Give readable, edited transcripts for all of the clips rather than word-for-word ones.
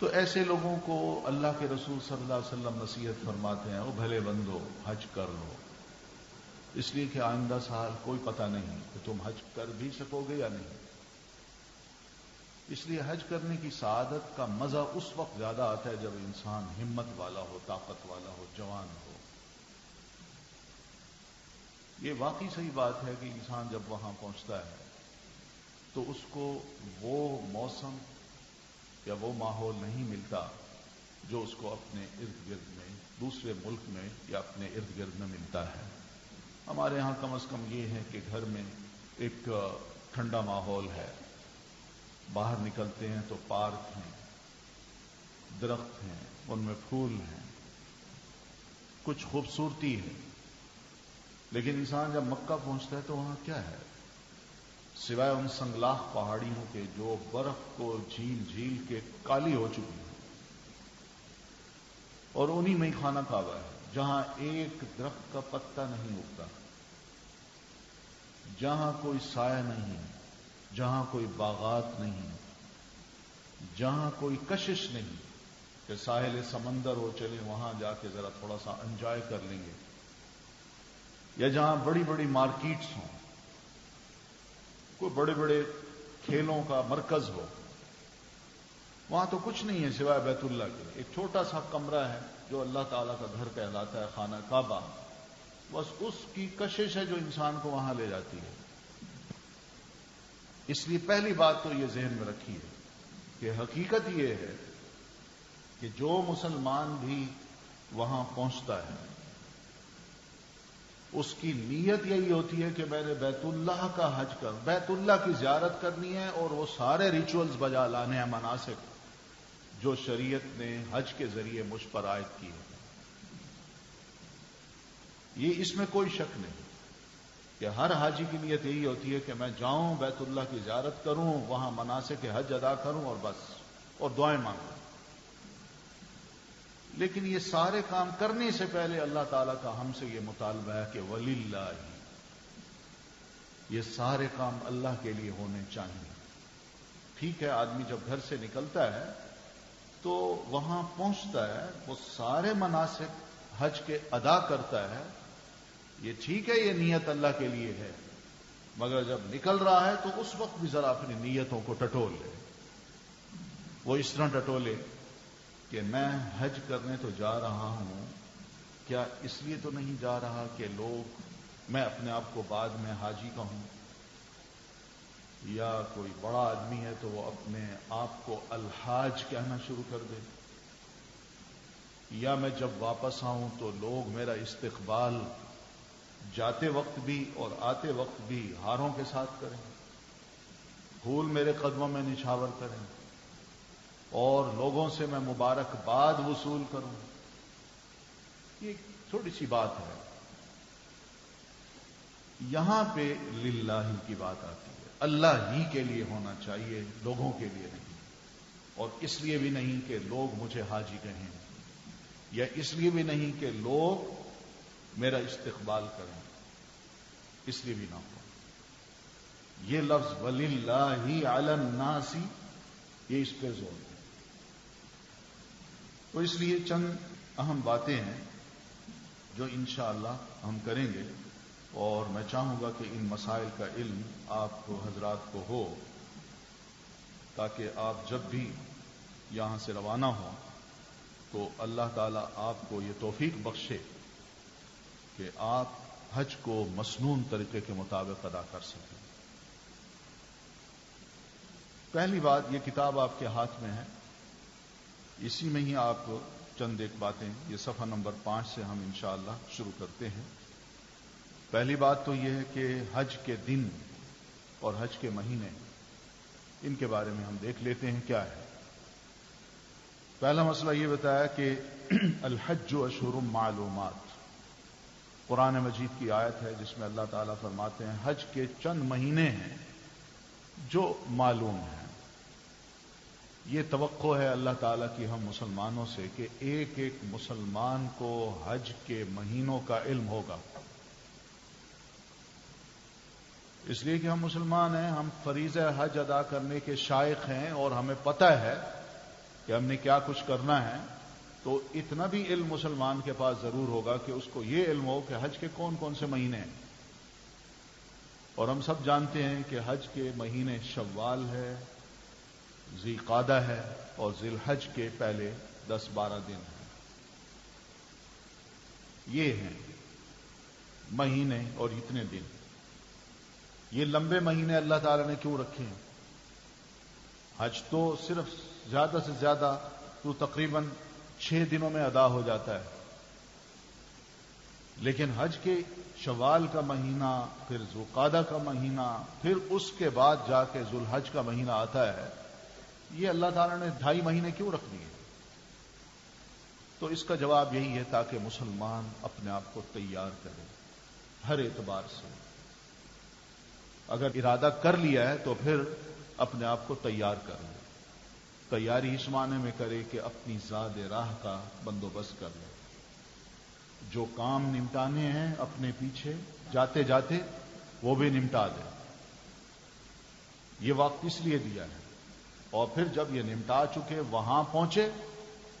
تو ایسے لوگوں کو اللہ کے رسول صلی اللہ علیہ وسلم نصیحت فرماتے ہیں، او بھلے بندو حج کر لو، اس لیے کہ آئندہ سال کوئی پتہ نہیں کہ تم حج کر بھی سکو گے یا نہیں۔ اس لیے حج کرنے کی سعادت کا مزہ اس وقت زیادہ آتا ہے جب انسان ہمت والا ہو، طاقت والا ہو، جوان ہو۔ یہ واقعی صحیح بات ہے کہ انسان جب وہاں پہنچتا ہے تو اس کو وہ موسم یا وہ ماحول نہیں ملتا جو اس کو اپنے ارد گرد میں، دوسرے ملک میں یا اپنے ارد گرد میں ملتا ہے۔ ہمارے ہاں کم از کم یہ ہے کہ گھر میں ایک ٹھنڈا ماحول ہے، باہر نکلتے ہیں تو پارک ہیں، درخت ہیں، ان میں پھول ہیں، کچھ خوبصورتی ہے۔ لیکن انسان جب مکہ پہنچتا ہے تو وہاں کیا ہے سوائے ان سنگلاخ پہاڑیوں کے جو برف کو جھیل جھیل کے کالی ہو چکی ہے، اور انہی میں ہی خانہ کعبہ ہے جہاں ایک درخت کا پتا نہیں اگتا، جہاں کوئی سایہ نہیں، جہاں کوئی باغات نہیں، جہاں کوئی کشش نہیں کہ ساحل سمندر ہو چلے وہاں جا کے ذرا تھوڑا سا انجوائے کر لیں گے، یا جہاں بڑی بڑی مارکیٹس ہوں، کوئی بڑے بڑے کھیلوں کا مرکز ہو، وہاں تو کچھ نہیں ہے سوائے بیت اللہ کے۔ ایک چھوٹا سا کمرہ ہے جو اللہ تعالیٰ کا گھر کہلاتا ہے، خانہ کعبہ، بس اس کی کشش ہے جو انسان کو وہاں لے جاتی ہے۔ اس لیے پہلی بات تو یہ ذہن میں رکھیے کہ حقیقت یہ ہے کہ جو مسلمان بھی وہاں پہنچتا ہے اس کی نیت یہی ہوتی ہے کہ میں نے بیت اللہ کا حج بیت اللہ کی زیارت کرنی ہے، اور وہ سارے ریچولز بجا لانے ہیں، مناسک جو شریعت نے حج کے ذریعے مجھ پر عائد کی ہے۔ یہ اس میں کوئی شک نہیں کہ ہر حاجی کی نیت یہی ہوتی ہے کہ میں جاؤں، بیت اللہ کی زیارت کروں، وہاں مناسک حج ادا کروں اور بس، اور دعائیں مانگوں۔ لیکن یہ سارے کام کرنے سے پہلے اللہ تعالیٰ کا ہم سے یہ مطالبہ ہے کہ وَلِلَّهِ، یہ سارے کام اللہ کے لیے ہونے چاہیے۔ ٹھیک ہے، آدمی جب گھر سے نکلتا ہے تو وہاں پہنچتا ہے، وہ سارے مناسک حج کے ادا کرتا ہے، یہ ٹھیک ہے، یہ نیت اللہ کے لیے ہے، مگر جب نکل رہا ہے تو اس وقت بھی ذرا اپنی نیتوں کو ٹٹول لے۔ وہ اس طرح ٹٹولے کہ میں حج کرنے تو جا رہا ہوں، کیا اس لیے تو نہیں جا رہا کہ میں اپنے آپ کو بعد میں حاجی کہوں، یا کوئی بڑا آدمی ہے تو وہ اپنے آپ کو الحاج کہنا شروع کر دے، یا میں جب واپس آؤں تو لوگ میرا استقبال جاتے وقت بھی اور آتے وقت بھی ہاروں کے ساتھ کریں، پھول میرے قدموں میں نچھاور کریں، اور لوگوں سے میں مبارکباد وصول کروں۔ یہ چھوٹی سی بات ہے، یہاں پہ للہ کی بات آتی ہے، اللہ ہی کے لیے ہونا چاہیے، لوگوں کے لیے نہیں، اور اس لیے بھی نہیں کہ لوگ مجھے حاجی کہیں، یا اس لیے بھی نہیں کہ لوگ میرا استقبال کریں، اس لیے بھی نہ ہو۔ یہ لفظ وَلِلَّهِ عَلَى النَّاسِ، یہ اس پہ زور ہے۔ تو اس لیے چند اہم باتیں ہیں جو انشاءاللہ ہم کریں گے، اور میں چاہوں گا کہ ان مسائل کا علم آپ حضرات کو ہو، تاکہ آپ جب بھی یہاں سے روانہ ہوں تو اللہ تعالیٰ آپ کو یہ توفیق بخشے کہ آپ حج کو مسنون طریقے کے مطابق ادا کر سکیں۔ پہلی بات، یہ کتاب آپ کے ہاتھ میں ہے، اسی میں ہی آپ چند ایک باتیں، یہ صفحہ نمبر 5 سے ہم انشاءاللہ شروع کرتے ہیں۔ پہلی بات تو یہ ہے کہ حج کے دن اور حج کے مہینے، ان کے بارے میں ہم دیکھ لیتے ہیں کیا ہے۔ پہلا مسئلہ یہ بتایا کہ الحج اشہر معلومات، قرآن مجید کی آیت ہے جس میں اللہ تعالیٰ فرماتے ہیں حج کے چند مہینے ہیں جو معلوم ہیں۔ یہ توقع ہے اللہ تعالیٰ کی ہم مسلمانوں سے کہ ایک ایک مسلمان کو حج کے مہینوں کا علم ہوگا، اس لیے کہ ہم مسلمان ہیں، ہم فریضہ حج ادا کرنے کے شائق ہیں، اور ہمیں پتہ ہے کہ ہم نے کیا کچھ کرنا ہے، تو اتنا بھی علم مسلمان کے پاس ضرور ہوگا کہ اس کو یہ علم ہو کہ حج کے کون کون سے مہینے ہیں۔ اور ہم سب جانتے ہیں کہ حج کے مہینے شوال ہے، ذی قعدہ ہے، اور ذی الحج کے پہلے 10-12 دن ہیں۔ یہ ہیں مہینے اور اتنے دن۔ یہ لمبے مہینے اللہ تعالی نے کیوں رکھے ہیں؟ حج تو صرف زیادہ سے زیادہ تو تقریباً 6 دنوں میں ادا ہو جاتا ہے، لیکن حج کے شوال کا مہینہ، پھر ذو قعدہ کا مہینہ، پھر اس کے بعد جا کے ذو الحج کا مہینہ آتا ہے، یہ اللہ تعالیٰ نے 2.5 مہینے کیوں رکھ دیے؟ تو اس کا جواب یہی ہے تاکہ مسلمان اپنے آپ کو تیار کرے ہر اعتبار سے۔ اگر ارادہ کر لیا ہے تو پھر اپنے آپ کو تیار کر لے۔ تیاری اس معنی میں کرے کہ اپنی زاد راہ کا بندوبست کر لے، جو کام نمٹانے ہیں اپنے پیچھے جاتے جاتے وہ بھی نمٹا دے۔ یہ وقت اس لیے دیا ہے، اور پھر جب یہ نمٹا چکے وہاں پہنچے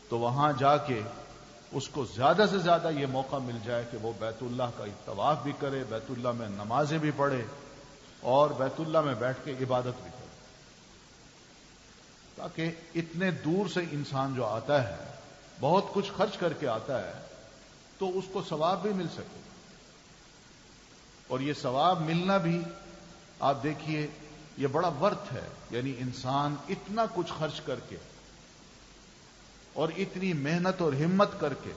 تو وہاں جا کے اس کو زیادہ سے زیادہ یہ موقع مل جائے کہ وہ بیت اللہ کا طواف بھی کرے، بیت اللہ میں نمازیں بھی پڑھے، اور بیت اللہ میں بیٹھ کے عبادت بھی کرے، تاکہ اتنے دور سے انسان جو آتا ہے بہت کچھ خرچ کر کے آتا ہے تو اس کو ثواب بھی مل سکے۔ اور یہ ثواب ملنا بھی آپ دیکھیے یہ بڑا ورتھ ہے، یعنی انسان اتنا کچھ خرچ کر کے اور اتنی محنت اور ہمت کر کے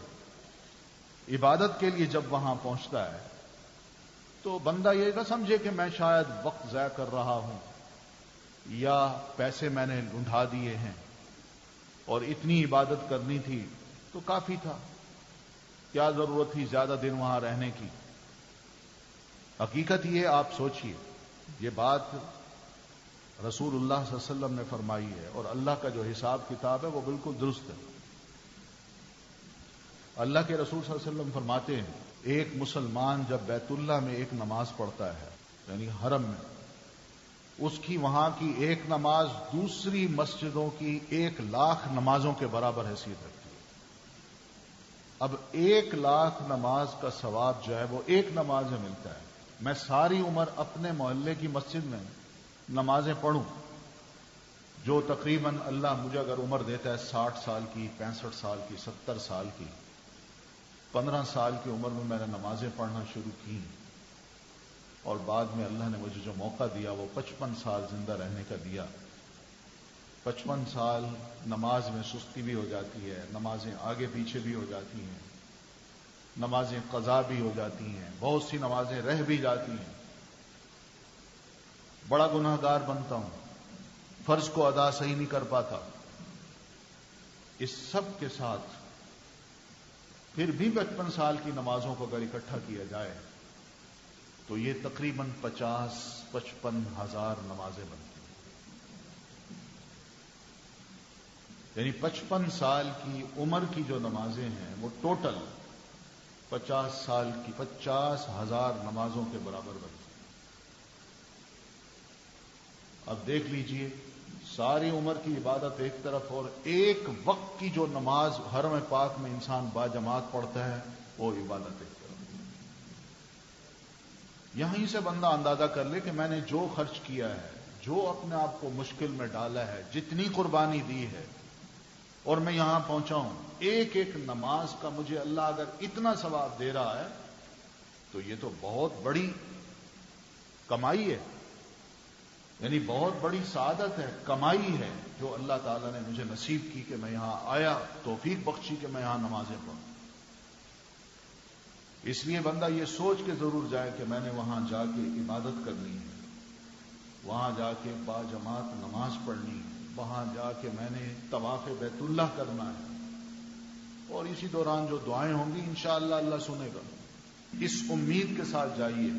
عبادت کے لیے جب وہاں پہنچتا ہے تو بندہ یہ نہ سمجھے کہ میں شاید وقت ضائع کر رہا ہوں یا پیسے میں نے لنڈا دیے ہیں اور اتنی عبادت کرنی تھی تو کافی تھا، کیا ضرورت تھی زیادہ دن وہاں رہنے کی۔ حقیقت یہ آپ سوچئے، یہ بات رسول اللہ صلی اللہ علیہ وسلم نے فرمائی ہے، اور اللہ کا جو حساب کتاب ہے وہ بالکل درست ہے۔ اللہ کے رسول صلی اللہ علیہ وسلم فرماتے ہیں ایک مسلمان جب بیت اللہ میں ایک نماز پڑھتا ہے، یعنی حرم میں، اس کی وہاں کی ایک نماز دوسری مسجدوں کی 1,00,000 نمازوں کے برابر حیثیت رکھتی ہے۔ اب 1,00,000 نماز کا ثواب جو ہے وہ ایک نماز میں ملتا ہے۔ میں ساری عمر اپنے محلے کی مسجد میں نمازیں پڑھوں، جو تقریباً اللہ مجھے اگر عمر دیتا ہے 60 سال کی، 65 سال کی، 70 سال کی، 15 سال کی عمر میں نے نمازیں پڑھنا شروع کی، اور بعد میں اللہ نے مجھے جو موقع دیا وہ 55 سال زندہ رہنے کا دیا۔ 55 سال نماز میں سستی بھی ہو جاتی ہے، نمازیں آگے پیچھے بھی ہو جاتی ہیں، نمازیں قضا بھی ہو جاتی ہیں، بہت سی نمازیں رہ بھی جاتی ہیں، بڑا گناہ گار بنتا ہوں، فرض کو ادا صحیح نہیں کر پاتا۔ اس سب کے ساتھ پھر بھی 55 سال کی نمازوں کو اگر اکٹھا کیا جائے تو یہ تقریباً 50-55 ہزار نمازیں بنتی ہیں۔ یعنی 55 سال کی عمر کی جو نمازیں ہیں وہ ٹوٹل 50 سال کی 50,000 نمازوں کے برابر بنتی ہیں۔ اب دیکھ لیجئے، ساری عمر کی عبادت ایک طرف اور ایک وقت کی جو نماز حرم پاک میں انسان باجماعت پڑھتا ہے وہ عبادت ایک طرف۔ یہیں سے بندہ اندازہ کر لے کہ میں نے جو خرچ کیا ہے، جو اپنے آپ کو مشکل میں ڈالا ہے، جتنی قربانی دی ہے، اور میں یہاں پہنچا ہوں، ایک ایک نماز کا مجھے اللہ اگر اتنا ثواب دے رہا ہے تو یہ تو بہت بڑی کمائی ہے، یعنی بہت بڑی سعادت ہے، کمائی ہے، جو اللہ تعالیٰ نے مجھے نصیب کی کہ میں یہاں آیا، توفیق بخشی کہ میں یہاں نمازیں پڑھوں۔ اس لیے بندہ یہ سوچ کے ضرور جائے کہ میں نے وہاں جا کے عبادت کرنی ہے، وہاں جا کے باجماعت نماز پڑھنی ہے، وہاں جا کے میں نے طواف بیت اللہ کرنا ہے، اور اسی دوران جو دعائیں ہوں گی انشاءاللہ اللہ سنے گا۔ اس امید کے ساتھ جائیے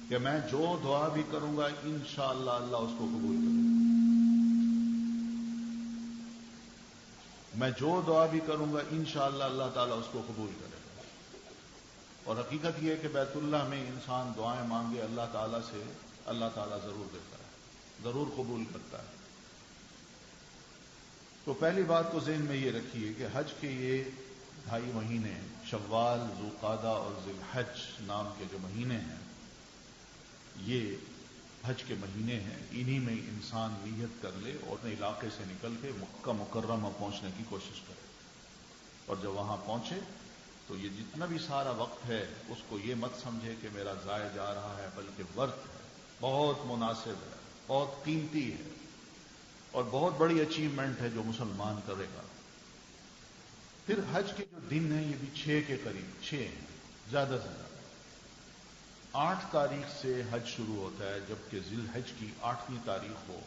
کہ میں جو دعا بھی کروں گا انشاءاللہ اللہ اس کو قبول کرے گا، میں جو دعا بھی کروں گا انشاءاللہ اللہ تعالیٰ اس کو قبول کرے گا۔ اور حقیقت یہ ہے کہ بیت اللہ میں انسان دعائیں مانگے اللہ تعالیٰ سے، اللہ تعالیٰ ضرور دیتا ہے، ضرور قبول کرتا ہے۔ تو پہلی بات تو ذہن میں یہ رکھیے کہ حج کے یہ 2.5 مہینے شوال، ذوالقعدہ اور ذی الحج نام کے جو مہینے ہیں، یہ حج کے مہینے ہیں. انہی میں انسان نیت کر لے اور اپنے علاقے سے نکل کے مکہ مکرمہ پہنچنے کی کوشش کرے، اور جب وہاں پہنچے تو یہ جتنا بھی سارا وقت ہے اس کو یہ مت سمجھے کہ میرا ضائع جا رہا ہے، بلکہ وقت ہے، بہت مناسب ہے، بہت قیمتی ہے اور بہت بڑی اچیومنٹ ہے جو مسلمان کرے گا. پھر حج کے جو دن ہیں یہ بھی 6 کے قریب 6 ہیں، زیادہ سے زیادہ 8 تاریخ سے حج شروع ہوتا ہے، جبکہ ذی الحج کی 8ویں تاریخ ہو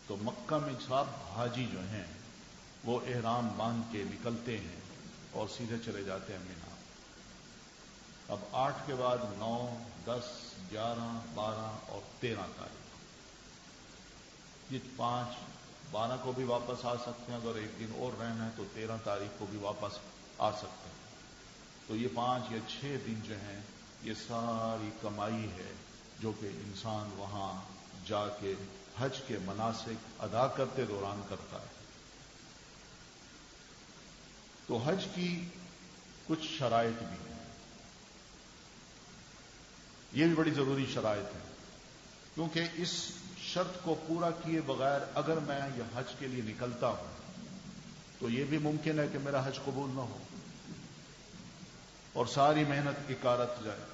تو مکہ میں سب حاجی جو ہیں وہ احرام باندھ کے نکلتے ہیں اور سیدھے چلے جاتے ہیں مینا. اب 8 کے بعد 9، 10، 11، 12 اور 13 تاریخ، یہ 5، 12 کو بھی واپس آ سکتے ہیں، اگر ایک دن اور رہنا ہے تو 13 تاریخ کو بھی واپس آ سکتے ہیں. تو یہ 5 یا 6 دن جو ہیں یہ ساری کمائی ہے جو کہ انسان وہاں جا کے حج کے مناسک ادا کرتے دوران کرتا ہے. تو حج کی کچھ شرائط بھی ہیں، یہ بھی بڑی ضروری شرائط ہے، کیونکہ اس شرط کو پورا کیے بغیر اگر میں یہ حج کے لیے نکلتا ہوں تو یہ بھی ممکن ہے کہ میرا حج قبول نہ ہو اور ساری محنت اکارت جائے.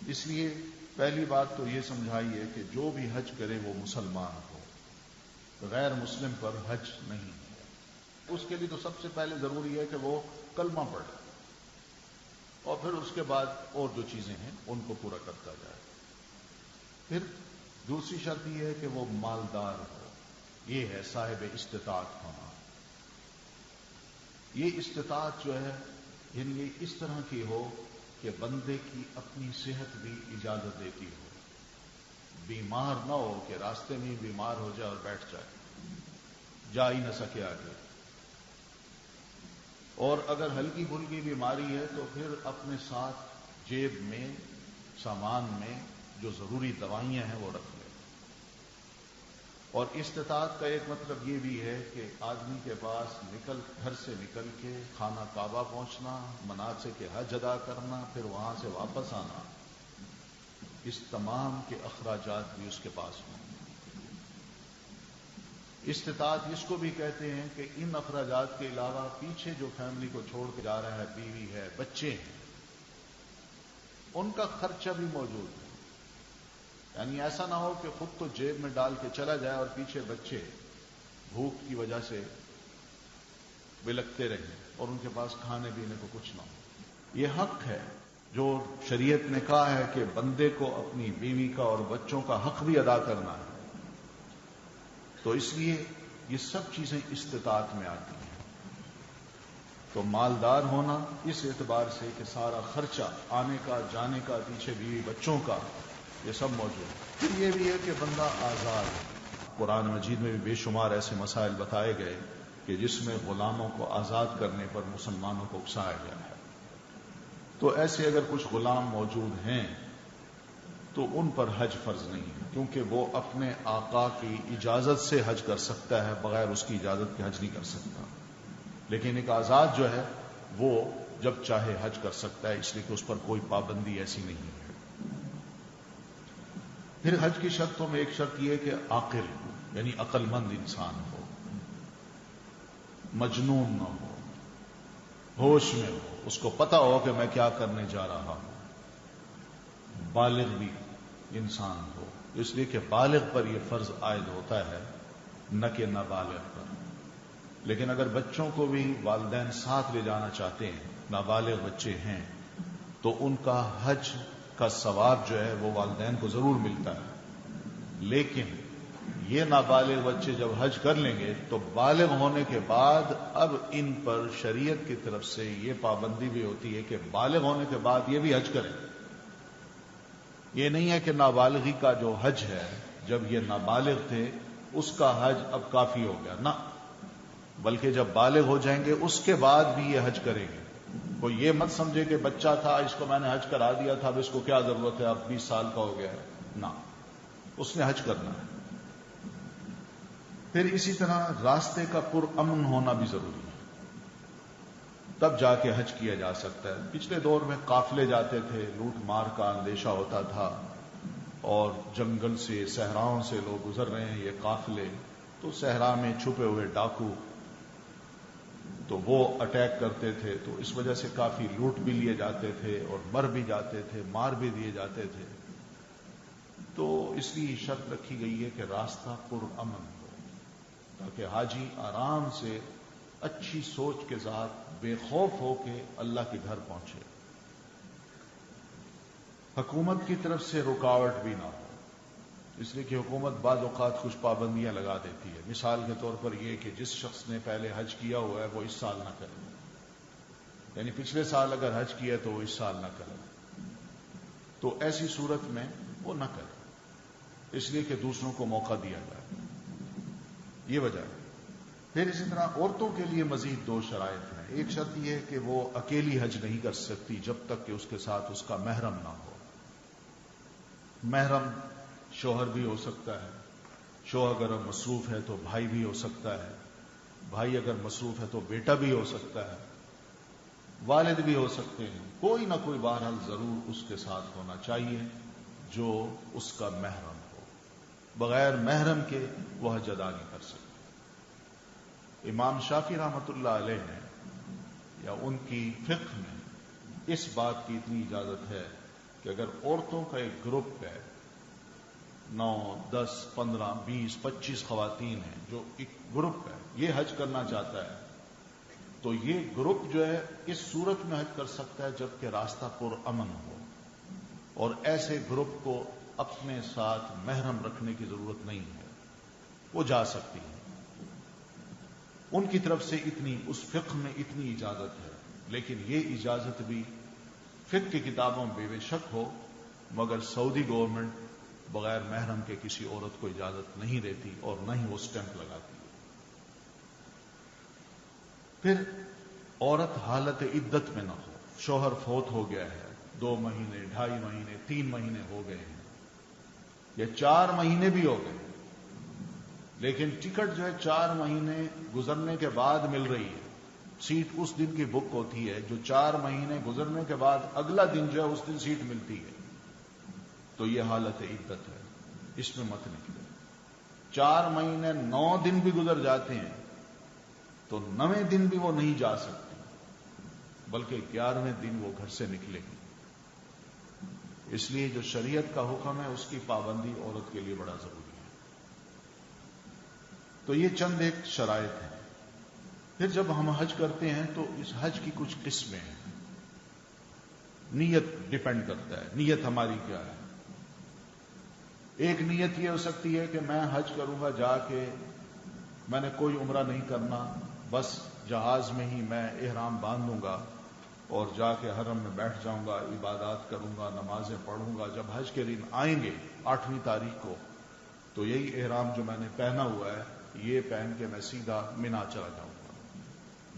اس لیے پہلی بات تو یہ سمجھائیے کہ جو بھی حج کرے وہ مسلمان ہو، غیر مسلم پر حج نہیں ہے. اس کے لیے تو سب سے پہلے ضروری ہے کہ وہ کلمہ پڑھے اور پھر اس کے بعد اور جو چیزیں ہیں ان کو پورا کرتا جائے. پھر دوسری شرط یہ ہے کہ وہ مالدار ہو، یہ ہے صاحب استطاعت ہونا. یہ استطاعت جو ہے یعنی یہ اس طرح کی ہو کہ بندے کی اپنی صحت بھی اجازت دیتی ہو، بیمار نہ ہو کہ راستے میں بیمار ہو جائے اور بیٹھ جائے، جا ہی نہ سکے آگے. اور اگر ہلکی پھلکی بیماری ہے تو پھر اپنے ساتھ جیب میں سامان میں جو ضروری دوائیاں ہیں وہ رکھ لے. اور استطاعت کا ایک مطلب یہ بھی ہے کہ آدمی کے پاس گھر سے نکل کے خانہ کعبہ پہنچنا، مناسک حج ادا کرنا، پھر وہاں سے واپس آنا، اس تمام کے اخراجات بھی اس کے پاس ہوں. استطاعت اس کو بھی کہتے ہیں کہ ان اخراجات کے علاوہ پیچھے جو فیملی کو چھوڑ کے جا رہا ہے، بیوی ہے، بچے ہیں، ان کا خرچہ بھی موجود ہے. یعنی ایسا نہ ہو کہ خود تو جیب میں ڈال کے چلا جائے اور پیچھے بچے بھوک کی وجہ سے بلکتے رہیں اور ان کے پاس کھانے پینے کو کچھ نہ ہو. یہ حق ہے جو شریعت نے کہا ہے کہ بندے کو اپنی بیوی کا اور بچوں کا حق بھی ادا کرنا ہے. تو اس لیے یہ سب چیزیں استطاعت میں آتی ہیں. تو مالدار ہونا اس اعتبار سے کہ سارا خرچہ آنے کا، جانے کا، پیچھے بیوی بچوں کا، یہ سب موجود ہے. پھر یہ بھی ہے کہ بندہ آزاد ہے. قرآن مجید میں بھی بے شمار ایسے مسائل بتائے گئے کہ جس میں غلاموں کو آزاد کرنے پر مسلمانوں کو اکسایا گیا ہے. تو ایسے اگر کچھ غلام موجود ہیں تو ان پر حج فرض نہیں ہے، کیونکہ وہ اپنے آقا کی اجازت سے حج کر سکتا ہے، بغیر اس کی اجازت کے حج نہیں کر سکتا. لیکن ایک آزاد جو ہے وہ جب چاہے حج کر سکتا ہے، اس لیے کہ اس پر کوئی پابندی ایسی نہیں ہے. پھر حج کی شرطوں میں ایک شرط یہ ہے کہ عاقل یعنی عقل مند انسان ہو، مجنون نہ ہو، ہوش میں ہو، اس کو پتا ہو کہ میں کیا کرنے جا رہا ہوں. بالغ بھی انسان ہو، اس لیے کہ بالغ پر یہ فرض عائد ہوتا ہے نہ کہ نابالغ پر. لیکن اگر بچوں کو بھی والدین ساتھ لے جانا چاہتے ہیں، نابالغ بچے ہیں، تو ان کا حج کا ثواب جو ہے وہ والدین کو ضرور ملتا ہے. لیکن یہ نابالغ بچے جب حج کر لیں گے تو بالغ ہونے کے بعد اب ان پر شریعت کی طرف سے یہ پابندی بھی ہوتی ہے کہ بالغ ہونے کے بعد یہ بھی حج کریں. یہ نہیں ہے کہ نابالغی کا جو حج ہے، جب یہ نابالغ تھے اس کا حج اب کافی ہو گیا، نہ، بلکہ جب بالغ ہو جائیں گے اس کے بعد بھی یہ حج کریں گے. کوئی یہ مت سمجھے کہ بچہ تھا اس کو میں نے حج کرا دیا تھا، اب اس کو کیا ضرورت ہے، اب 20 سال کا ہو گیا ہے، نہ، اس نے حج کرنا ہے. پھر اسی طرح راستے کا پرامن ہونا بھی ضروری ہے، تب جا کے حج کیا جا سکتا ہے۔ پچھلے دور میں قافلے جاتے تھے، لوٹ مار کا اندیشہ ہوتا تھا، اور جنگل سے صحراؤں سے لوگ گزر رہے ہیں یہ قافلے، تو صحرا میں چھپے ہوئے ڈاکو تو وہ اٹیک کرتے تھے، تو اس وجہ سے کافی لوٹ بھی لیے جاتے تھے اور مر بھی جاتے تھے، مار بھی دیے جاتے تھے۔ تو اس لیے شرط رکھی گئی ہے کہ راستہ پرامن ہو، تاکہ حاجی آرام سے اچھی سوچ کے ساتھ بے خوف ہو کے اللہ کے گھر پہنچے، حکومت کی طرف سے رکاوٹ بھی نہ ہو، اس لیے کہ حکومت بعض اوقات کچھ پابندیاں لگا دیتی ہے۔ مثال کے طور پر یہ کہ جس شخص نے پہلے حج کیا ہوا ہے وہ اس سال نہ کرے، یعنی پچھلے سال اگر حج کیا تو وہ اس سال نہ کرے، تو ایسی صورت میں وہ نہ کرے، اس لیے کہ دوسروں کو موقع دیا جائے، یہ وجہ ہے۔ پھر اسی طرح عورتوں کے لیے مزید 2 شرائط ہیں۔ ایک شرط یہ ہے کہ وہ اکیلی حج نہیں کر سکتی جب تک کہ اس کے ساتھ اس کا محرم نہ ہو۔ محرم شوہر بھی ہو سکتا ہے، شوہر اگر مصروف ہے تو بھائی بھی ہو سکتا ہے، بھائی اگر مصروف ہے تو بیٹا بھی ہو سکتا ہے، والد بھی ہو سکتے ہیں، کوئی نہ کوئی بہرحال ضرور اس کے ساتھ ہونا چاہیے جو اس کا محرم ہو، بغیر محرم کے وہ حج ادا نہیں کر سکتے۔ امام شافعی رحمۃ اللہ علیہ نے یا ان کی فقہ میں اس بات کی اتنی اجازت ہے کہ اگر عورتوں کا ایک گروپ ہے، 9 10 15 20 25 خواتین ہیں، جو ایک گروپ ہے یہ حج کرنا چاہتا ہے، تو یہ گروپ جو ہے اس صورت میں حج کر سکتا ہے جبکہ راستہ پرامن ہو، اور ایسے گروپ کو اپنے ساتھ محرم رکھنے کی ضرورت نہیں ہے، وہ جا سکتی ہے۔ ان کی طرف سے اتنی اس فقہ میں اتنی اجازت ہے، لیکن یہ اجازت بھی فقہ کی کتابوں میں بے شک ہو، مگر سعودی گورنمنٹ بغیر محرم کے کسی عورت کو اجازت نہیں دیتی اور نہ ہی وہ سٹیمپ لگاتی ہے۔ پھر عورت حالت عدت میں نہ ہو، شوہر فوت ہو گیا ہے، 2 مہینے 2.5 مہینے 3 مہینے ہو گئے ہیں یا 4 مہینے بھی ہو گئے، لیکن ٹکٹ جو ہے 4 مہینے گزرنے کے بعد مل رہی ہے، سیٹ اس دن کی بک ہوتی ہے، جو 4 مہینے گزرنے کے بعد اگلا دن جو ہے اس دن سیٹ ملتی ہے، تو یہ حالت عدت ہے، اس میں مت نکلے۔ 4 مہینے 9 دن بھی گزر جاتے ہیں تو 9ویں دن بھی وہ نہیں جا سکتی، بلکہ 11ویں دن وہ گھر سے نکلے گی۔ اس لیے جو شریعت کا حکم ہے اس کی پابندی عورت کے لیے بڑا ضروری ہے۔ تو یہ چند ایک شرائط ہیں۔ پھر جب ہم حج کرتے ہیں تو اس حج کی کچھ قسمیں ہیں، نیت ڈیپینڈ کرتا ہے، نیت ہماری کیا ہے۔ ایک نیت یہ ہو سکتی ہے کہ میں حج کروں گا، جا کے میں نے کوئی عمرہ نہیں کرنا، بس جہاز میں ہی میں احرام باندھوں گا اور جا کے حرم میں بیٹھ جاؤں گا، عبادات کروں گا، نمازیں پڑھوں گا، جب حج کے دن آئیں گے 8ویں تاریخ کو تو یہی احرام جو میں نے پہنا ہوا ہے یہ پہن کے میں سیدھا منا چلا جاؤں گا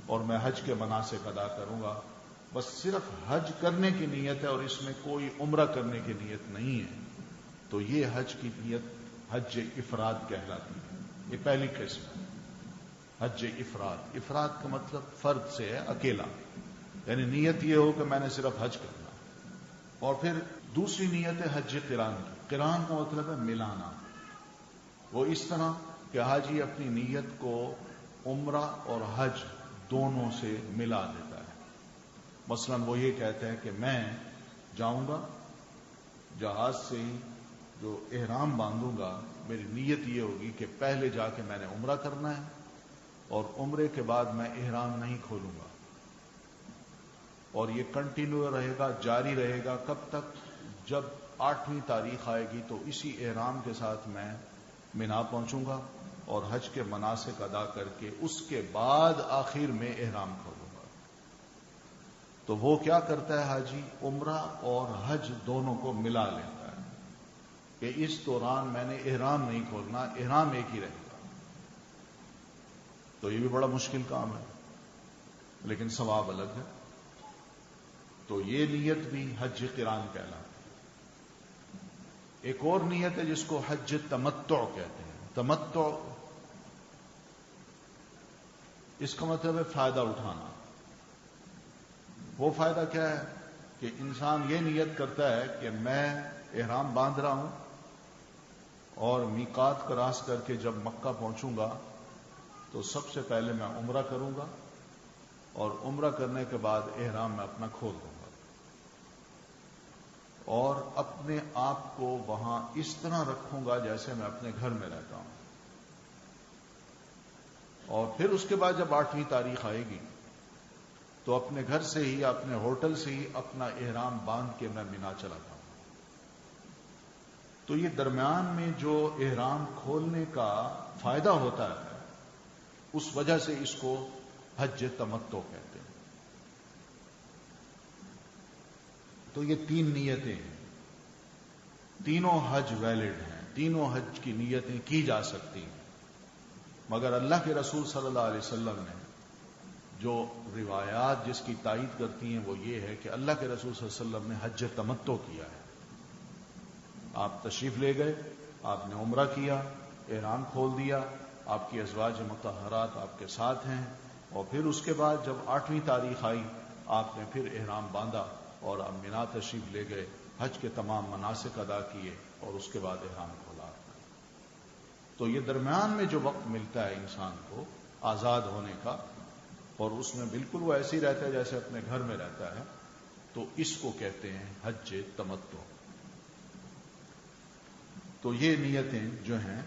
اور میں حج کے مناسک ادا کروں گا۔ بس صرف حج کرنے کی نیت ہے اور اس میں کوئی عمرہ کرنے کی نیت نہیں ہے، تو یہ حج کی نیت حج افراد کہلاتی ہے۔ یہ پہلی قسم ہے، حج افراد۔ افراد کا مطلب فرد سے ہے، اکیلا، یعنی نیت یہ ہو کہ میں نے صرف حج کرنا۔ اور پھر دوسری نیت ہے حج قران کی۔ قران کا مطلب ہے ملانا، وہ اس طرح کہ حاجی اپنی نیت کو عمرہ اور حج دونوں سے ملا دیتا ہے۔ مثلا وہ یہ کہتا ہے کہ میں جاؤں گا جہاز سے ہی، جو احرام باندھوں گا میری نیت یہ ہوگی کہ پہلے جا کے میں نے عمرہ کرنا ہے اور عمرے کے بعد میں احرام نہیں کھولوں گا، اور یہ کنٹینیو رہے گا، جاری رہے گا، کب تک؟ جب 8ویں تاریخ آئے گی تو اسی احرام کے ساتھ میں منا پہنچوں گا اور حج کے مناسک ادا کر کے اس کے بعد آخر میں احرام کھولوں گا۔ تو وہ کیا کرتا ہے حاجی؟ عمرہ اور حج دونوں کو ملا لیتا ہے کہ اس دوران میں نے احرام نہیں کھولنا، احرام ایک ہی رہے گا۔ تو یہ بھی بڑا مشکل کام ہے، لیکن ثواب الگ ہے۔ تو یہ نیت بھی حج قران کہلاتی ہے۔ ایک اور نیت ہے جس کو حج تمتع کہتے ہیں۔ تمتع اس کا مطلب ہے فائدہ اٹھانا. وہ فائدہ کیا ہے کہ انسان یہ نیت کرتا ہے کہ میں احرام باندھ رہا ہوں اور میقات کراس کر کے جب مکہ پہنچوں گا تو سب سے پہلے میں عمرہ کروں گا اور عمرہ کرنے کے بعد احرام میں اپنا کھول دوں گا اور اپنے آپ کو وہاں اس طرح رکھوں گا جیسے میں اپنے گھر میں رہتا ہوں. اور پھر اس کے بعد جب 8ویں تاریخ آئے گی تو اپنے گھر سے ہی اپنے ہوٹل سے ہی اپنا احرام باندھ کے میں مینا چلا جاؤں. تو یہ درمیان میں جو احرام کھولنے کا فائدہ ہوتا ہے اس وجہ سے اس کو حج تمتع کہتے ہیں. تو یہ 3 نیتیں ہیں. تینوں حج ویلڈ ہیں, تینوں حج کی نیتیں کی جا سکتی ہیں, مگر اللہ کے رسول صلی اللہ علیہ وسلم نے جو روایات جس کی تائید کرتی ہیں وہ یہ ہے کہ اللہ کے رسول صلی اللہ علیہ وسلم نے حج تمتع کیا ہے. آپ تشریف لے گئے, آپ نے عمرہ کیا, احرام کھول دیا, آپ کی ازواج مطہرات آپ کے ساتھ ہیں, اور پھر اس کے بعد جب 8ویں تاریخ آئی آپ نے پھر احرام باندھا اور آپ مینا تشریف لے گئے, حج کے تمام مناسک ادا کیے اور اس کے بعد احرام کھولا. تو یہ درمیان میں جو وقت ملتا ہے انسان کو آزاد ہونے کا اور اس میں بالکل وہ ایسے ہی رہتا ہے جیسے اپنے گھر میں رہتا ہے, تو اس کو کہتے ہیں حج تمتع. تو یہ نیتیں جو ہیں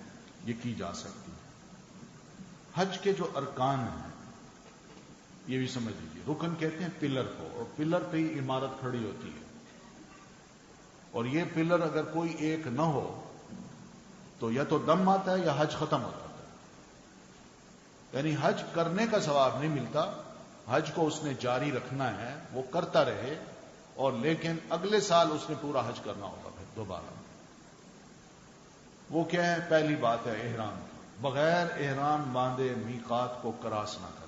یہ کی جا سکتی ہیں. حج کے جو ارکان ہیں یہ بھی سمجھ لیجیے. رکن کہتے ہیں پلر کو, اور پلر پہ ہی عمارت کھڑی ہوتی ہے, اور یہ پلر اگر کوئی ایک نہ ہو تو یا تو دم آتا ہے یا حج ختم ہوتا ہے. یعنی حج کرنے کا ثواب نہیں ملتا, حج کو اس نے جاری رکھنا ہے, وہ کرتا رہے, اور لیکن اگلے سال اس نے پورا حج کرنا ہوگا پھر دوبارہ. وہ کیا ہے؟ پہلی بات ہے احرام کی. بغیر احرام باندھے میقات کو کراس نہ کرے.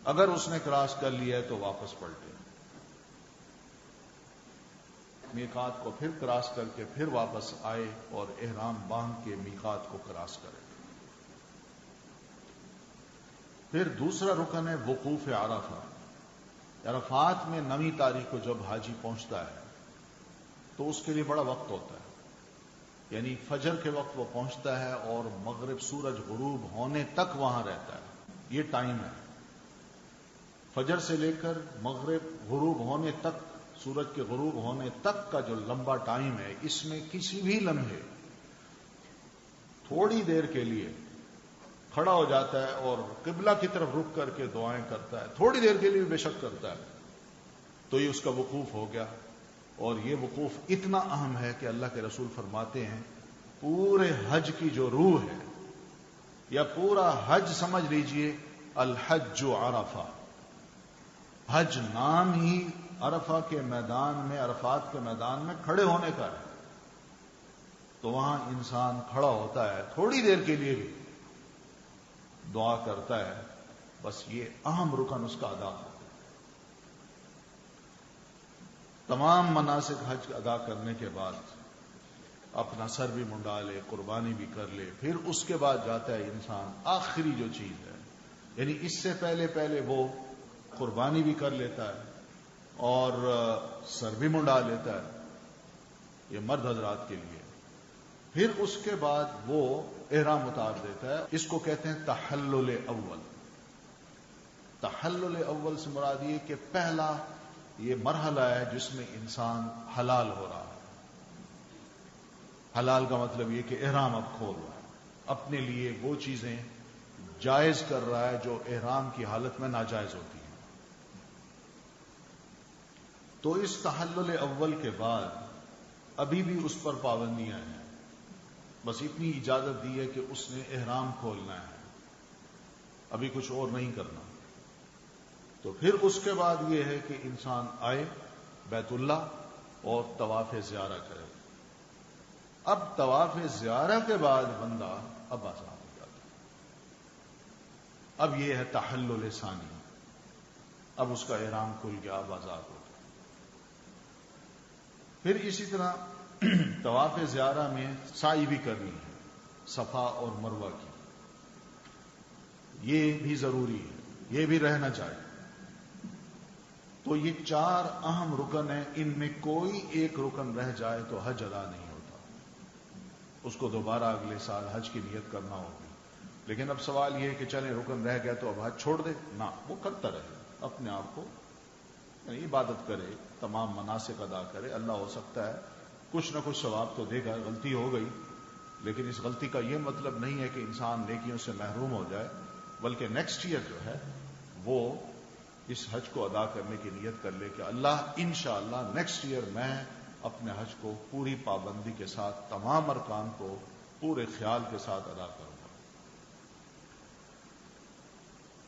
اگر اس نے کراس کر لیا ہے تو واپس پلٹے. میقات کو پھر کراس کر کے پھر واپس آئے اور احرام باندھ کے میقات کو کراس کرے. پھر دوسرا رکن ہے وقوف عرفہ. عرفات میں 9ویں تاریخ کو جب حاجی پہنچتا ہے تو اس کے لیے بڑا وقت ہوتا ہے. یعنی فجر کے وقت وہ پہنچتا ہے اور مغرب سورج غروب ہونے تک وہاں رہتا ہے. یہ ٹائم ہے فجر سے لے کر مغرب غروب ہونے تک, سورج کے غروب ہونے تک کا جو لمبا ٹائم ہے, اس میں کسی بھی لمحے تھوڑی دیر کے لیے کھڑا ہو جاتا ہے اور قبلہ کی طرف رک کر کے دعائیں کرتا ہے, تھوڑی دیر کے لیے بے شک کرتا ہے, تو یہ اس کا وقوف ہو گیا. اور یہ وقوف اتنا اہم ہے کہ اللہ کے رسول فرماتے ہیں پورے حج کی جو روح ہے, یا پورا حج سمجھ لیجئے الحج عرفہ. حج نام ہی عرفہ کے میدان میں, عرفات کے میدان میں کھڑے ہونے کا ہے. تو وہاں انسان کھڑا ہوتا ہے, تھوڑی دیر کے لیے بھی دعا کرتا ہے, بس یہ اہم رکن اس کا ادا ہوتا ہے. تمام مناسک حج ادا کرنے کے بعد اپنا سر بھی منڈا لے, قربانی بھی کر لے, پھر اس کے بعد جاتا ہے انسان آخری جو چیز ہے, یعنی اس سے پہلے وہ قربانی بھی کر لیتا ہے اور سر بھی منڈا لیتا ہے, یہ مرد حضرات کے لیے. پھر اس کے بعد وہ احرام اتار دیتا ہے. اس کو کہتے ہیں تحلل اول. تحلل اول سے مراد یہ کہ پہلا یہ مرحلہ ہے جس میں انسان حلال ہو رہا ہے. حلال کا مطلب یہ کہ احرام اب کھول رہا ہے, اپنے لیے وہ چیزیں جائز کر رہا ہے جو احرام کی حالت میں ناجائز ہوتی ہیں. تو اس تحلل اول کے بعد ابھی بھی اس پر پابندیاں ہیں, بس اتنی اجازت دی ہے کہ اس نے احرام کھولنا ہے, ابھی کچھ اور نہیں کرنا. تو پھر اس کے بعد یہ ہے کہ انسان آئے بیت اللہ اور طواف زیارہ کرے. اب طواف زیارہ کے بعد بندہ اب آزاد ہو جاتا ہے. اب یہ ہے تحلل ثانی, اب اس کا احرام کھل گیا, اب آزاد ہو گیا. پھر اسی طرح طواف زیارہ میں سعی بھی کرنی ہے, صفا اور مروہ کی. یہ بھی ضروری ہے، یہ بھی رہنا چاہیے۔ تو یہ 4 اہم رکن ہیں، ان میں کوئی ایک رکن رہ جائے تو حج ادا نہیں ہوتا، اس کو دوبارہ اگلے سال حج کی نیت کرنا ہوگی۔ لیکن اب سوال یہ ہے کہ چلیں رکن رہ گیا تو اب حج چھوڑ دے، نہ، وہ کرتا رہے، اپنے آپ کو یعنی عبادت کرے، تمام مناسک ادا کرے۔ اللہ ہو سکتا ہے کچھ نہ کچھ ثواب تو دے گا، غلطی ہو گئی، لیکن اس غلطی کا یہ مطلب نہیں ہے کہ انسان نیکیوں سے محروم ہو جائے، بلکہ نیکسٹ ایئر جو ہے وہ اس حج کو ادا کرنے کی نیت کر لے کہ اللہ انشاءاللہ نیکسٹ ایئر میں اپنے حج کو پوری پابندی کے ساتھ، تمام ارکان کو پورے خیال کے ساتھ ادا کروں گا۔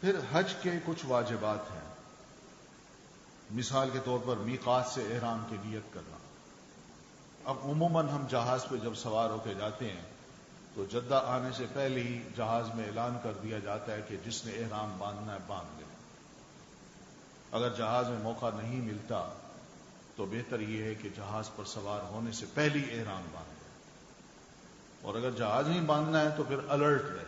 پھر حج کے کچھ واجبات ہیں، مثال کے طور پر میقات سے احرام کی نیت کرنا۔ اب عموماً ہم جہاز پہ جب سوار ہو کے جاتے ہیں تو جدہ آنے سے پہلے ہی جہاز میں اعلان کر دیا جاتا ہے کہ جس نے احرام باندھنا ہے باندھ لے۔ اگر جہاز میں موقع نہیں ملتا تو بہتر یہ ہے کہ جہاز پر سوار ہونے سے پہلے ہی احرام باندھ لے، اور اگر جہاز نہیں باندھنا ہے تو پھر الرٹ رہے،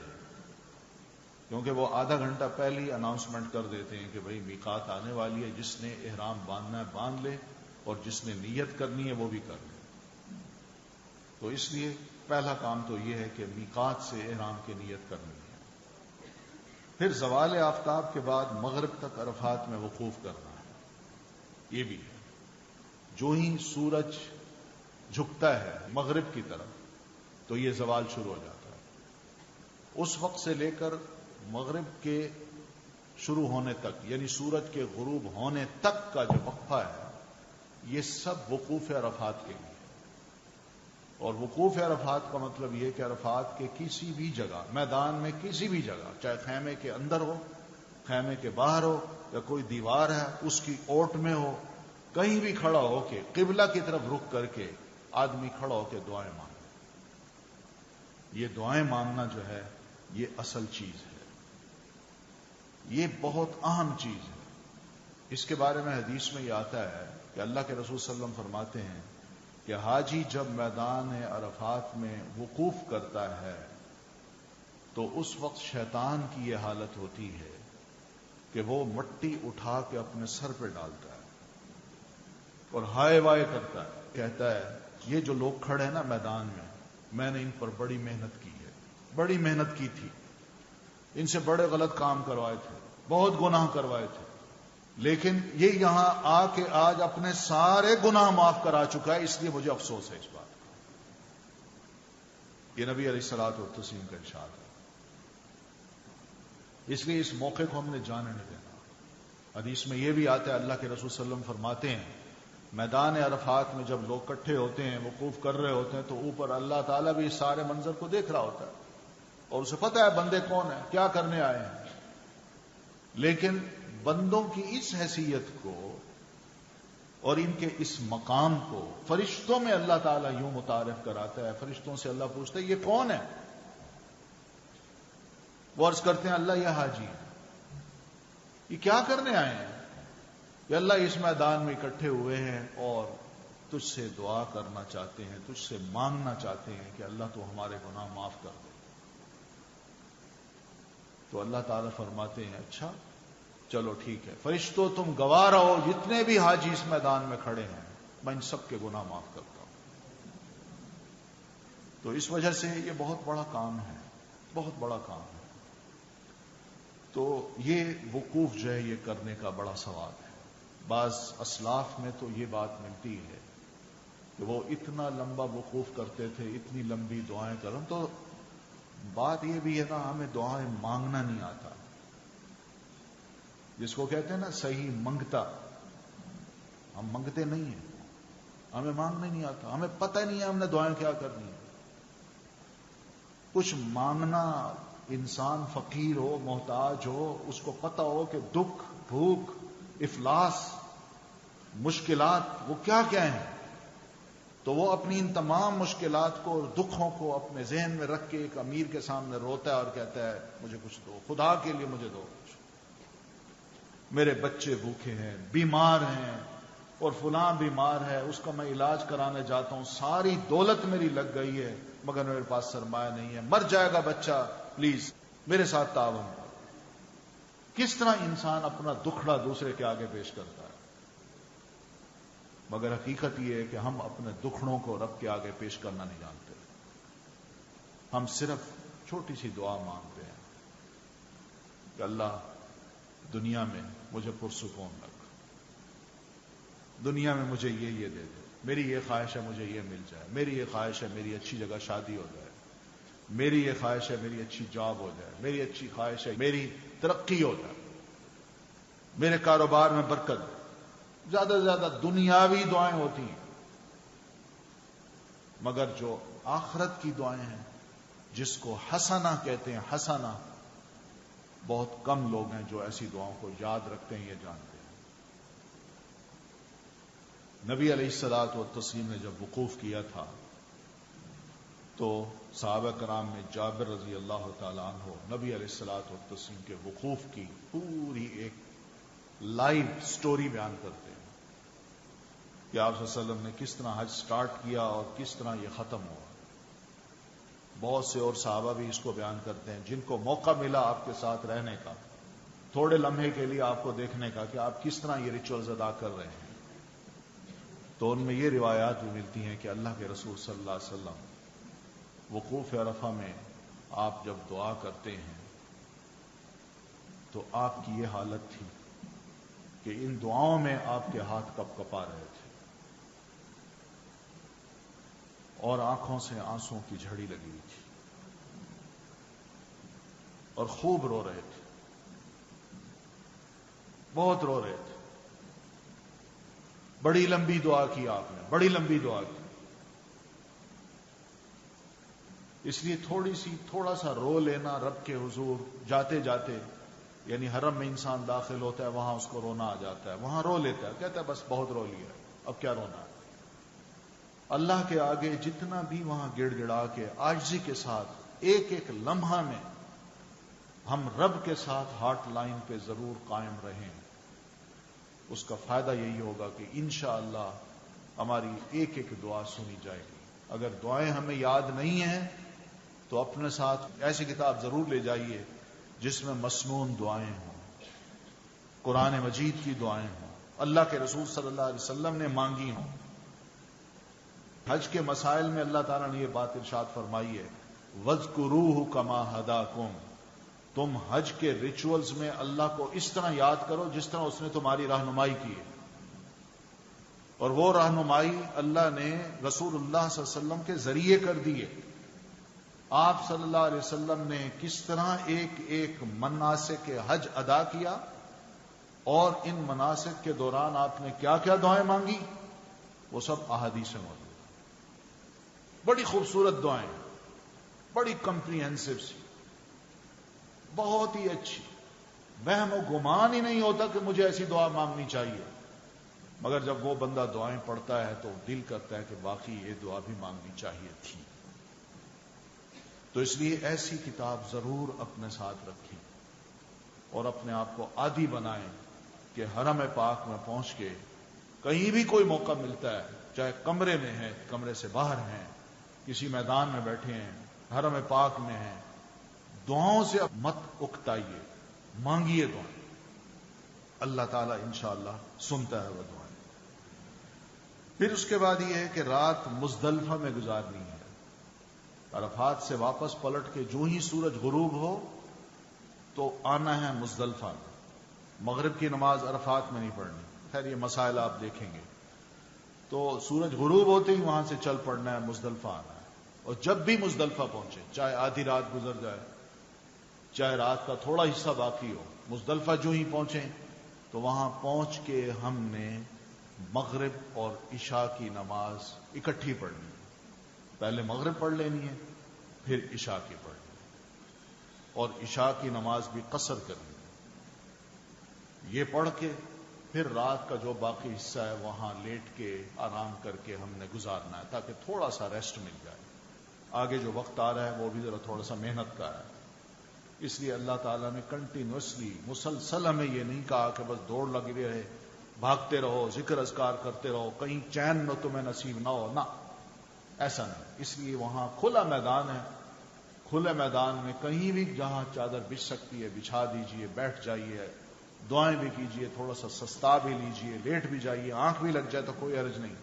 کیونکہ وہ آدھا گھنٹہ پہلے ہی اناؤنسمنٹ کر دیتے ہیں کہ بھئی میقات آنے والی ہے، جس نے احرام باندھنا ہے باندھ لے، اور جس نے نیت کرنی ہے وہ بھی کر لے۔ تو اس لیے پہلا کام تو یہ ہے کہ میقات سے احرام کی نیت کرنی ہے۔ پھر زوال آفتاب کے بعد مغرب تک عرفات میں وقوف کرنا ہے، یہ بھی ہے۔ جو ہی سورج جھکتا ہے مغرب کی طرف تو یہ زوال شروع ہو جاتا ہے۔ اس وقت سے لے کر مغرب کے شروع ہونے تک، یعنی سورج کے غروب ہونے تک کا جو وقفہ ہے، یہ سب وقوف عرفات کے لیے۔ اور وقوف عرفات کا مطلب یہ کہ عرفات کے کسی بھی جگہ، میدان میں کسی بھی جگہ، چاہے خیمے کے اندر ہو، خیمے کے باہر ہو، یا کوئی دیوار ہے اس کی اوٹ میں ہو، کہیں بھی کھڑا ہو کے قبلہ کی طرف رخ کر کے آدمی کھڑا ہو کے دعائیں مانگے۔ یہ دعائیں مانگنا جو ہے یہ اصل چیز ہے، یہ بہت اہم چیز ہے۔ اس کے بارے میں حدیث میں یہ آتا ہے کہ اللہ کے رسول صلی اللہ علیہ وسلم فرماتے ہیں کہ حاجی جب میدان عرفات میں وقوف کرتا ہے تو اس وقت شیطان کی یہ حالت ہوتی ہے کہ وہ مٹی اٹھا کے اپنے سر پہ ڈالتا ہے اور ہائے وائے کرتا ہے، کہتا ہے یہ جو لوگ کھڑے ہیں نا میدان میں نے ان پر بڑی محنت کی ہے، بڑی محنت کی تھی، ان سے بڑے غلط کام کروائے تھے، بہت گناہ کروائے تھے، لیکن یہ یہاں آ کے آج اپنے سارے گناہ معاف کرا چکا ہے، اس لیے مجھے افسوس ہے اس بات کا۔ یہ نبی علیہ الصلوۃ والتسلیم کا ارشاد ہے۔ اس لیے اس موقع کو ہم نے جانے نہیں دینا۔ حدیث میں یہ بھی آتا ہے، اللہ کے رسول صلی اللہ علیہ وسلم فرماتے ہیں میدان عرفات میں جب لوگ اکٹھے ہوتے ہیں، وقوف کر رہے ہوتے ہیں، تو اوپر اللہ تعالیٰ بھی اس سارے منظر کو دیکھ رہا ہوتا ہے اور اسے پتہ ہے بندے کون ہیں، کیا کرنے آئے ہیں، لیکن بندوں کی اس حیثیت کو اور ان کے اس مقام کو فرشتوں میں اللہ تعالیٰ یوں متعارف کراتا ہے۔ فرشتوں سے اللہ پوچھتا ہے یہ کون ہے؟ وہ عرض کرتے ہیں اللہ یہ حاجی ہے۔ یہ کیا کرنے آئے ہیں؟ کہ اللہ اس میدان میں اکٹھے ہوئے ہیں اور تجھ سے دعا کرنا چاہتے ہیں، تجھ سے مانگنا چاہتے ہیں کہ اللہ تو ہمارے گناہ معاف کر دے۔ تو اللہ تعالیٰ فرماتے ہیں اچھا چلو ٹھیک ہے، فرشتوں تم گواہ رہو، جتنے بھی حاجی اس میدان میں کھڑے ہیں میں ان سب کے گناہ معاف کرتا ہوں۔ تو اس وجہ سے یہ بہت بڑا کام ہے، بہت بڑا کام ہے۔ تو یہ وقوف جو ہے یہ کرنے کا بڑا ثواب ہے۔ بعض اسلاف میں تو یہ بات ملتی ہے کہ وہ اتنا لمبا وقوف کرتے تھے، اتنی لمبی دعائیں کریں، تو بات یہ بھی ہے نا ہمیں دعائیں مانگنا نہیں آتا، جس کو کہتے ہیں نا صحیح منگتا، ہم منگتے نہیں ہیں، ہمیں مانگنا نہیں آتا، ہمیں پتہ نہیں ہے ہم نے دعائیں کیا کرنی ہیں۔ کچھ مانگنا، انسان فقیر ہو، محتاج ہو، اس کو پتہ ہو کہ دکھ، بھوک، افلاس، مشکلات وہ کیا کیا ہیں، تو وہ اپنی ان تمام مشکلات کو اور دکھوں کو اپنے ذہن میں رکھ کے ایک امیر کے سامنے روتا ہے اور کہتا ہے مجھے کچھ دو، خدا کے لیے مجھے دو کچھ، میرے بچے بھوکے ہیں، بیمار ہیں، اور فلاں بیمار ہے، اس کا میں علاج کرانے جاتا ہوں، ساری دولت میری لگ گئی ہے مگر میرے پاس سرمایہ نہیں ہے، مر جائے گا بچہ، پلیز میرے ساتھ تعاون کرو۔ کس طرح انسان اپنا دکھڑا دوسرے کے آگے پیش کرتا ہے، مگر حقیقت یہ ہے کہ ہم اپنے دکھڑوں کو رب کے آگے پیش کرنا نہیں جانتے. ہم صرف چھوٹی سی دعا مانگتے ہیں کہ اللہ دنیا میں مجھے پرسکون رکھ، دنیا میں مجھے یہ دے دے، میری یہ خواہش ہے مجھے یہ مل جائے، میری یہ خواہش ہے میری اچھی جگہ شادی ہو جائے، میری یہ خواہش ہے میری اچھی جاب ہو جائے، میری اچھی خواہش ہے میری ترقی ہو جائے، میرے کاروبار میں برکت. زیادہ سے زیادہ دنیاوی دعائیں ہوتی ہیں، مگر جو آخرت کی دعائیں ہیں جس کو حسنہ کہتے ہیں، حسنہ، بہت کم لوگ ہیں جو ایسی دعاؤں کو یاد رکھتے ہیں، یہ جانتے ہیں. نبی علیہ الصلوۃ والتسلیم نے جب وقوف کیا تھا تو صحابہ کرام میں جابر رضی اللہ تعالیٰ عنہ نبی علیہ الصلوۃ والتسلیم کے وقوف کی پوری ایک لائیو سٹوری بیان کرتے ہیں کہ آپ صلی اللہ علیہ وسلم نے کس طرح حج سٹارٹ کیا اور کس طرح یہ ختم ہوا. بہت سے اور صحابہ بھی اس کو بیان کرتے ہیں جن کو موقع ملا آپ کے ساتھ رہنے کا، تھوڑے لمحے کے لیے آپ کو دیکھنے کا کہ آپ کس طرح یہ ریچولز ادا کر رہے ہیں، تو ان میں یہ روایات بھی ملتی ہیں کہ اللہ کے رسول صلی اللہ علیہ وسلم وقوف عرفہ میں آپ جب دعا کرتے ہیں تو آپ کی یہ حالت تھی کہ ان دعاؤں میں آپ کے ہاتھ کپ کپا رہے تھے اور آنکھوں سے آنسوں کی جھڑی لگی ہوئی تھی اور خوب رو رہے تھے، بہت رو رہے تھے. بڑی لمبی دعا کی آپ نے، بڑی لمبی دعا کی. اس لیے تھوڑا سا رو لینا رب کے حضور جاتے جاتے، یعنی حرم میں انسان داخل ہوتا ہے وہاں اس کو رونا آ جاتا ہے، وہاں رو لیتا ہے، کہتا ہے بس بہت رو لیا، اب کیا رونا ہے. اللہ کے آگے جتنا بھی وہاں گڑ گڑا کے عاجزی کے ساتھ ایک ایک لمحہ میں ہم رب کے ساتھ ہارٹ لائن پہ ضرور قائم رہیں، اس کا فائدہ یہی ہوگا کہ انشاءاللہ ہماری ایک ایک دعا سنی جائے گی. اگر دعائیں ہمیں یاد نہیں ہیں تو اپنے ساتھ ایسی کتاب ضرور لے جائیے جس میں مسنون دعائیں ہوں، قرآن مجید کی دعائیں ہوں، اللہ کے رسول صلی اللہ علیہ وسلم نے مانگی ہوں. حج کے مسائل میں اللہ تعالیٰ نے یہ بات ارشاد فرمائی ہے، وَاذْكُرُوهُ كَمَا هَدَاكُمْ، تم حج کے ریچولز میں اللہ کو اس طرح یاد کرو جس طرح اس نے تمہاری رہنمائی کی ہے. اور وہ رہنمائی اللہ نے رسول اللہ صلی اللہ علیہ وسلم کے ذریعے کر دی ہے. آپ صلی اللہ علیہ وسلم نے کس طرح ایک ایک مناسک حج ادا کیا اور ان مناسک کے دوران آپ نے کیا کیا دعائیں مانگی، وہ سب احادیث میں موجود. بڑی خوبصورت دعائیں، بڑی کمپریہنسو سی، بہت ہی اچھی. وہم و گمان ہی نہیں ہوتا کہ مجھے ایسی دعا مانگنی چاہیے، مگر جب وہ بندہ دعائیں پڑھتا ہے تو دل کرتا ہے کہ واقعی یہ دعا بھی مانگنی چاہیے تھی. تو اس لیے ایسی کتاب ضرور اپنے ساتھ رکھیں اور اپنے آپ کو عادی بنائیں کہ حرم پاک میں پہنچ کے کہیں بھی کوئی موقع ملتا ہے، چاہے کمرے میں ہیں، کمرے سے باہر ہیں، کسی میدان میں بیٹھے ہیں، حرم پاک میں ہیں، دعاؤں سے مت اکتائیے، مانگیے دعائیں. اللہ تعالیٰ انشاءاللہ سنتا ہے وہ دعائیں. پھر اس کے بعد یہ ہے کہ رات مزدلفہ میں گزارنی ہے. عرفات سے واپس پلٹ کے جو ہی سورج غروب ہو تو آنا ہے مزدلفہ. مغرب کی نماز عرفات میں نہیں پڑھنی، خیر یہ مسائل آپ دیکھیں گے. تو سورج غروب ہوتے ہی وہاں سے چل پڑنا ہے، مزدلفہ آنا ہے. اور جب بھی مزدلفہ پہنچے، چاہے آدھی رات گزر جائے، چاہے رات کا تھوڑا حصہ باقی ہو، مزدلفہ جو ہی پہنچیں تو وہاں پہنچ کے ہم نے مغرب اور عشاء کی نماز اکٹھی پڑھنی ہے. پہلے مغرب پڑھ لینی ہے، پھر عشاء کی پڑھنی ہے، اور عشاء کی نماز بھی قصر کرنی ہے. یہ پڑھ کے پھر رات کا جو باقی حصہ ہے وہاں لیٹ کے آرام کر کے ہم نے گزارنا ہے تاکہ تھوڑا سا ریسٹ مل جائے. آگے جو وقت آ رہا ہے وہ بھی ذرا تھوڑا سا محنت کا ہے. اس لیے اللہ تعالیٰ نے کنٹینیوسلی مسلسل ہمیں یہ نہیں کہا کہ بس دوڑ لگی رہے، بھاگتے رہو، ذکر اذکار کرتے رہو، کہیں چین نہ تمہیں نصیب نہ ہو، نہ، ایسا نہیں. اس لیے وہاں کھلا میدان ہے، کھلے میدان میں کہیں بھی جہاں چادر بچھ سکتی ہے بچھا دیجئے، بیٹھ جائیے، دعائیں بھی کیجئے، تھوڑا سا سستا بھی لیجئے، لیٹ بھی جائیے، آنکھ بھی لگ جائے تو کوئی حرج نہیں،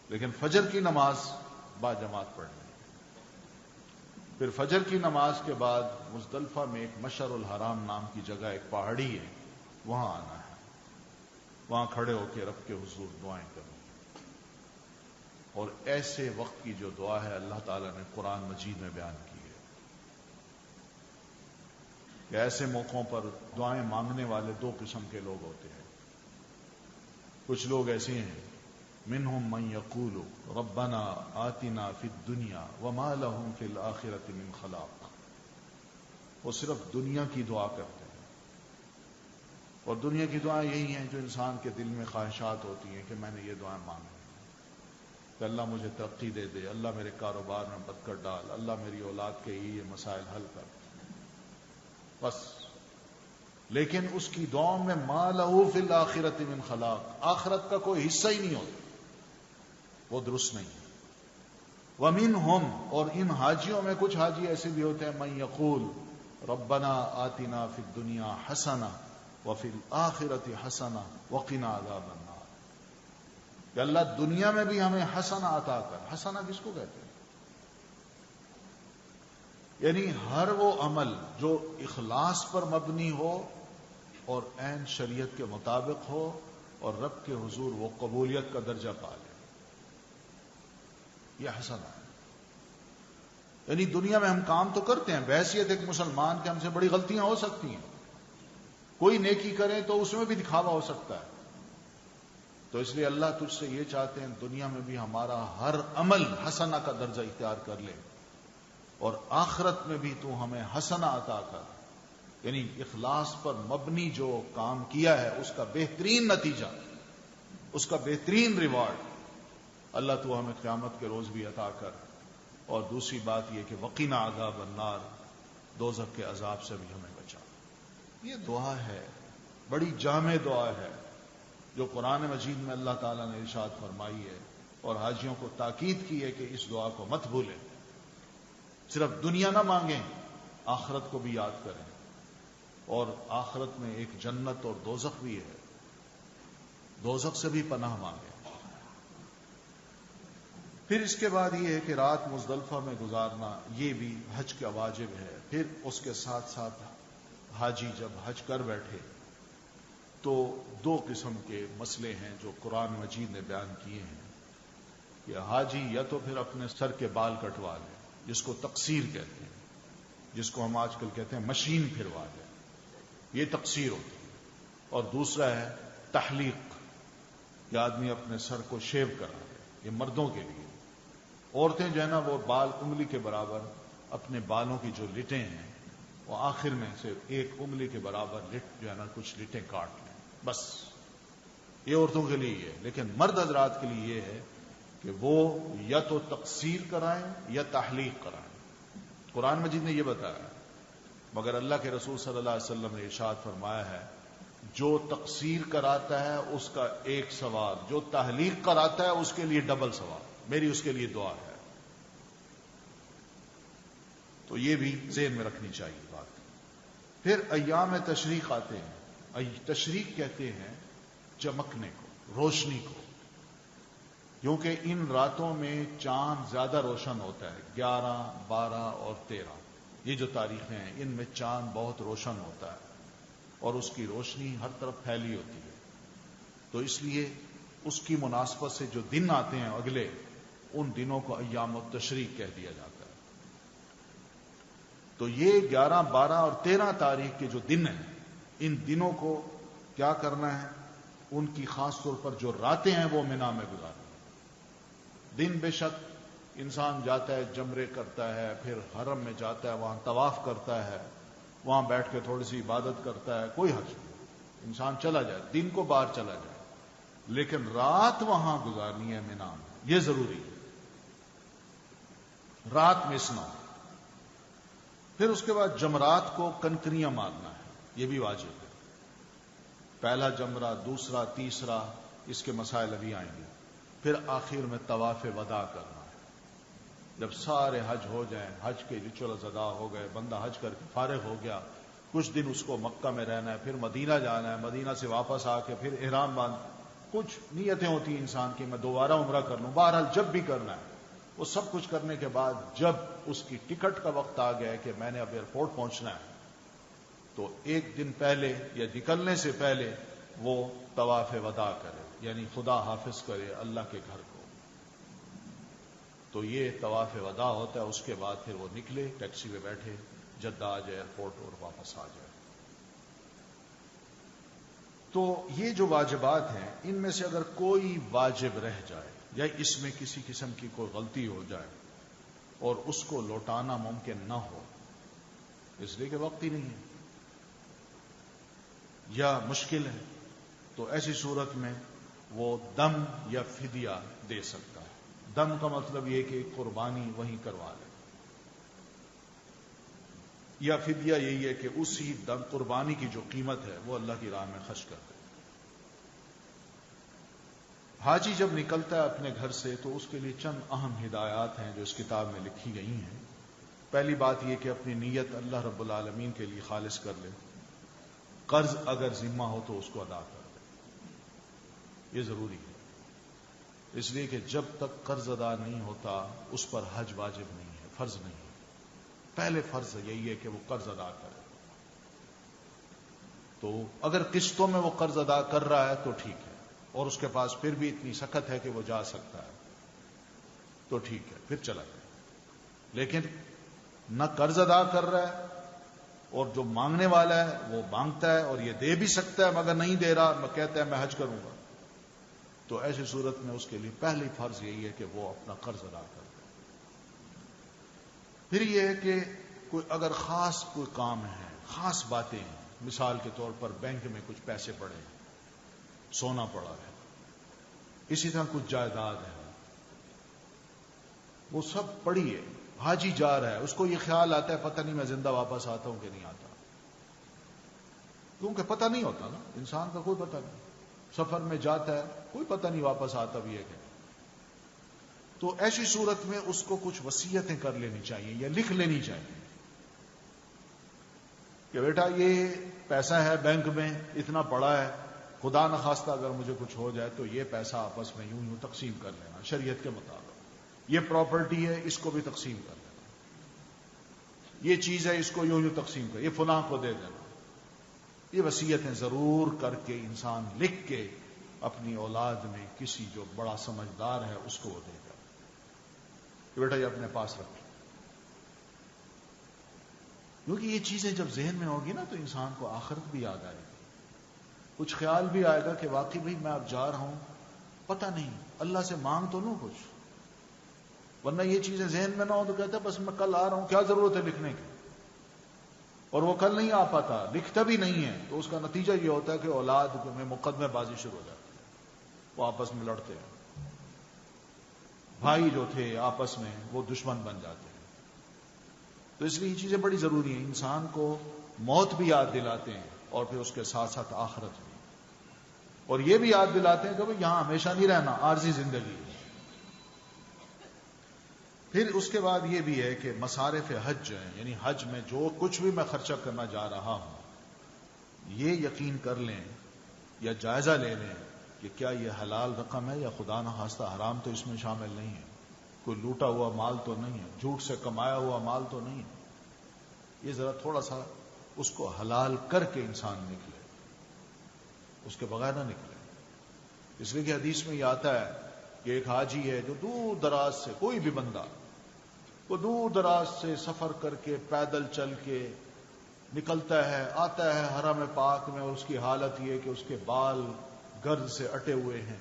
لیکن فجر کی نماز با جماعت پڑھنی۔ پھر فجر کی نماز کے بعد مزدلفہ میں ایک مشعر الحرام نام کی جگہ، ایک پہاڑی ہے، وہاں آنا ہے، وہاں کھڑے ہو کے رب کے حضور دعائیں کریں۔ اور ایسے وقت کی جو دعا ہے اللہ تعالیٰ نے قرآن مجید میں بیان کی ہے کہ ایسے موقعوں پر دعائیں مانگنے والے دو قسم کے لوگ ہوتے ہیں۔ کچھ لوگ ایسے ہیں، منہم من یقول ربنا آتنا فی الدنیا وما لہم فی الآخرۃ من خلاق، وہ صرف دنیا کی دعا کرتے ہیں، اور دنیا کی دعائیں یہی ہیں جو انسان کے دل میں خواہشات ہوتی ہیں کہ میں نے یہ دعائیں مانگی کہ اللہ مجھے ترقی دے دے، اللہ میرے کاروبار میں برکت ڈال، اللہ میری اولاد کے یہ مسائل حل کر، بس۔ لیکن اس کی دعاؤں میں ما لہو فی الآخرۃ من خلاق، آخرت کا کوئی حصہ ہی نہیں ہوتا، وہ درست نہیں ہے۔ وَمِنْهُمْ، اور ان حاجیوں میں کچھ حاجی ایسے بھی ہوتے ہیں، من یقول ربنا آتنا فی الدنیا حسنہ وفی الآخرۃ حسنہ وقنا عذاب النار، کہ اللہ دنیا میں بھی ہمیں حسنہ عطا کر۔ حسنہ کس کو کہتے ہیں؟ یعنی ہر وہ عمل جو اخلاص پر مبنی ہو اور عین شریعت کے مطابق ہو اور رب کے حضور وہ قبولیت کا درجہ پا لے، یہ حسنہ ہے۔ یعنی دنیا میں ہم کام تو کرتے ہیں، بحیثیت ایک مسلمان کے ہم سے بڑی غلطیاں ہو سکتی ہیں، کوئی نیکی کرے تو اس میں بھی دکھاوا ہو سکتا ہے، تو اس لیے اللہ تجھ سے یہ چاہتے ہیں دنیا میں بھی ہمارا ہر عمل حسنہ کا درجہ اختیار کر لے، اور آخرت میں بھی تو ہمیں حسنہ عطا کر، یعنی اخلاص پر مبنی جو کام کیا ہے اس کا بہترین نتیجہ، اس کا بہترین ریوارڈ اللہ تو ہمیں قیامت کے روز بھی عطا کر۔ اور دوسری بات یہ کہ وقنا عذاب النار، دوزخ کے عذاب سے بھی ہمیں بچا۔ یہ دعا ہے، بڑی جامع دعا ہے جو قرآن مجید میں اللہ تعالیٰ نے ارشاد فرمائی ہے، اور حاجیوں کو تاکید کی ہے کہ اس دعا کو مت بھولیں، صرف دنیا نہ مانگیں، آخرت کو بھی یاد کریں، اور آخرت میں ایک جنت اور دوزخ بھی ہے، دوزخ سے بھی پناہ مانگیں۔ پھر اس کے بعد یہ ہے کہ رات مزدلفہ میں گزارنا یہ بھی حج کا واجب ہے۔ پھر اس کے ساتھ ساتھ حاجی جب حج کر بیٹھے تو دو قسم کے مسئلے ہیں جو قرآن مجید نے بیان کیے ہیں کہ حاجی یا تو پھر اپنے سر کے بال کٹوا لے، جس کو تقصیر کہتے ہیں، جس کو ہم آج کل کہتے ہیں مشین پھروا لے، یہ تقصیر ہوتی ہے، اور دوسرا ہے تحلیق، کہ آدمی اپنے سر کو شیو کرا لے، یہ مردوں کے لیے۔ عورتیں جو ہے نا وہ بال انگلی کے برابر اپنے بالوں کی جو لٹیں ہیں وہ آخر میں سے ایک انگلی کے برابر لٹ جو ہے نا کچھ لٹیں کاٹ لیں، بس یہ عورتوں کے لیے ہے۔ لیکن مرد حضرات کے لیے یہ ہے کہ وہ یا تو تقصیر کرائیں یا تحلیق کرائیں، قرآن مجید نے یہ بتایا، مگر اللہ کے رسول صلی اللہ علیہ وسلم نے ارشاد فرمایا ہے جو تقصیر کراتا ہے اس کا ایک ثواب، جو تحلیق کراتا ہے اس کے لیے ڈبل ثواب، میری اس کے لیے دعا ہے۔ تو یہ بھی ذہن میں رکھنی چاہیے بات۔ پھر ایام تشریق آتے ہیں، تشریق کہتے ہیں چمکنے کو، روشنی کو، کیونکہ ان راتوں میں چاند زیادہ روشن ہوتا ہے، 11، 12 اور 13، یہ جو تاریخیں ہیں ان میں چاند بہت روشن ہوتا ہے اور اس کی روشنی ہر طرف پھیلی ہوتی ہے، تو اس لیے اس کی مناسبت سے جو دن آتے ہیں اگلے، ان دنوں کو ایام التشریق کہہ دیا جاتا ہے۔ تو یہ 11، 12 اور 13 تاریخ کے جو دن ہیں، ان دنوں کو کیا کرنا ہے، ان کی خاص طور پر جو راتیں ہیں وہ مینا میں گزارنا۔ دن بے شک انسان جاتا ہے، جمرے کرتا ہے، پھر حرم میں جاتا ہے، وہاں طواف کرتا ہے، وہاں بیٹھ کے تھوڑی سی عبادت کرتا ہے، کوئی حرج نہیں، انسان چلا جائے، دن کو باہر چلا جائے، لیکن رات وہاں گزارنی ہے مینا میں، یہ ضروری ہے، رات مس نہ ہو۔ پھر اس کے بعد جمرات کو کنکریاں مارنا ہے، یہ بھی واجب ہے، پہلا جمرہ، دوسرا، تیسرا، اس کے مسائل ابھی آئیں گے۔ پھر آخر میں طواف وداع کرنا ہے، جب سارے حج ہو جائیں، حج کے ریچولز ادا ہو گئے، بندہ حج کر کے فارغ ہو گیا، کچھ دن اس کو مکہ میں رہنا ہے، پھر مدینہ جانا ہے، مدینہ سے واپس آ کے پھر احرام باندھ، کچھ نیتیں ہوتی ہیں انسان کی، میں دوبارہ عمرہ کر لوں، بہرحال جب بھی کرنا ہے، وہ سب کچھ کرنے کے بعد جب اس کی ٹکٹ کا وقت آ گیا کہ میں نے اب ایئرپورٹ پہنچنا ہے، تو ایک دن پہلے یا نکلنے سے پہلے وہ طواف وداع کرے، یعنی خدا حافظ کرے اللہ کے گھر کو. تو یہ طواف وداع ہوتا ہے. اس کے بعد پھر وہ نکلے، ٹیکسی میں بیٹھے، جدہ آ جائے ایئرپورٹ اور واپس آ جائے. تو یہ جو واجبات ہیں، ان میں سے اگر کوئی واجب رہ جائے یا اس میں کسی قسم کی کوئی غلطی ہو جائے اور اس کو لوٹانا ممکن نہ ہو، اس لیے کہ وقت ہی نہیں ہے یا مشکل ہے، تو ایسی صورت میں وہ دم یا فدیہ دے سکتا ہے. دم کا مطلب یہ کہ قربانی وہیں کروا لے، یا فدیہ یہی ہے کہ اسی دم قربانی کی جو قیمت ہے وہ اللہ کی راہ میں خرچ کر دے. حاجی جب نکلتا ہے اپنے گھر سے تو اس کے لیے چند اہم ہدایات ہیں جو اس کتاب میں لکھی گئی ہیں. پہلی بات یہ کہ اپنی نیت اللہ رب العالمین کے لیے خالص کر لے. قرض اگر ذمہ ہو تو اس کو ادا کر دے، یہ ضروری ہے، اس لیے کہ جب تک قرض ادا نہیں ہوتا اس پر حج واجب نہیں ہے، فرض نہیں ہے. پہلے فرض یہی ہے کہ وہ قرض ادا کرے. تو اگر قسطوں میں وہ قرض ادا کر رہا ہے تو ٹھیک ہے، اور اس کے پاس پھر بھی اتنی سخت ہے کہ وہ جا سکتا ہے تو ٹھیک ہے، پھر چلا جائے. لیکن نہ قرض ادا کر رہا ہے اور جو مانگنے والا ہے وہ مانگتا ہے اور یہ دے بھی سکتا ہے مگر نہیں دے رہا، میں کہتا ہے میں حج کروں گا، تو ایسی صورت میں اس کے لیے پہلی فرض یہی ہے کہ وہ اپنا قرض ادا کر دے. پھر یہ ہے کہ کوئی اگر خاص کوئی کام ہے، خاص باتیں ہیں، مثال کے طور پر بینک میں کچھ پیسے پڑے ہیں، سونا پڑا ہے، اسی طرح کچھ جائیداد ہے، وہ سب پڑی ہے، حاجی جا رہا ہے، اس کو یہ خیال آتا ہے پتہ نہیں میں زندہ واپس آتا ہوں کہ نہیں آتا، کیونکہ پتہ نہیں ہوتا نا، انسان کا کوئی پتہ نہیں، سفر میں جاتا ہے کوئی پتہ نہیں واپس آتا بھی ہے کہ. تو ایسی صورت میں اس کو کچھ وصیتیں کر لینی چاہیے یا لکھ لینی چاہیے کہ بیٹا یہ پیسہ ہے بینک میں اتنا پڑا ہے، خدا نخواستہ اگر مجھے کچھ ہو جائے تو یہ پیسہ آپس میں یوں تقسیم کر لینا شریعت کے مطابق، یہ پراپرٹی ہے اس کو بھی تقسیم کر دینا، یہ چیز ہے اس کو یوں تقسیم کر، یہ فلاں کو دے دینا. یہ وصیتیں ضرور کر کے انسان لکھ کے اپنی اولاد میں کسی جو بڑا سمجھدار ہے اس کو وہ دے گا کہ بیٹا یہ اپنے پاس رکھ. کیونکہ یہ چیزیں جب ذہن میں ہوگی نا تو انسان کو آخرت بھی یاد آئے گی، کچھ خیال بھی آئے گا کہ واقعی بھائی میں اب جا رہا ہوں، پتہ نہیں اللہ سے مانگ تو لوں کچھ، ورنہ یہ چیزیں ذہن میں نہ ہو تو کہتے ہیں بس میں کل آ رہا ہوں، کیا ضرورت ہے لکھنے کی، اور وہ کل نہیں آ پاتا، لکھتا بھی نہیں ہے، تو اس کا نتیجہ یہ ہوتا ہے کہ اولاد میں مقدمے بازی شروع ہو جاتی ہے، وہ آپس میں لڑتے ہیں، بھائی جو تھے آپس میں وہ دشمن بن جاتے ہیں. تو اس لیے یہ چیزیں بڑی ضروری ہیں، انسان کو موت بھی یاد دلاتے ہیں اور پھر اس کے ساتھ ساتھ آخرت بھی، اور یہ بھی یاد دلاتے ہیں کہ بھئی یہاں ہمیشہ نہیں رہنا، عارضی زندگی. پھر اس کے بعد یہ بھی ہے کہ مصارف حج ہیں، یعنی حج میں جو کچھ بھی میں خرچہ کرنا جا رہا ہوں یہ یقین کر لیں یا جائزہ لے لیں کہ کیا یہ حلال رقم ہے یا خدا نخواستہ حرام تو اس میں شامل نہیں ہے، کوئی لوٹا ہوا مال تو نہیں ہے، جھوٹ سے کمایا ہوا مال تو نہیں ہے. یہ ذرا تھوڑا سا اس کو حلال کر کے انسان نکلے، اس کے بغیر نہ نکلے. اس لیے کہ حدیث میں یہ آتا ہے کہ ایک حاجی ہے جو دور دراز سے، کوئی بھی بندہ وہ دور دراز سے سفر کر کے پیدل چل کے نکلتا ہے، آتا ہے حرم پاک میں، اور اس کی حالت یہ کہ اس کے بال گرد سے اٹے ہوئے ہیں،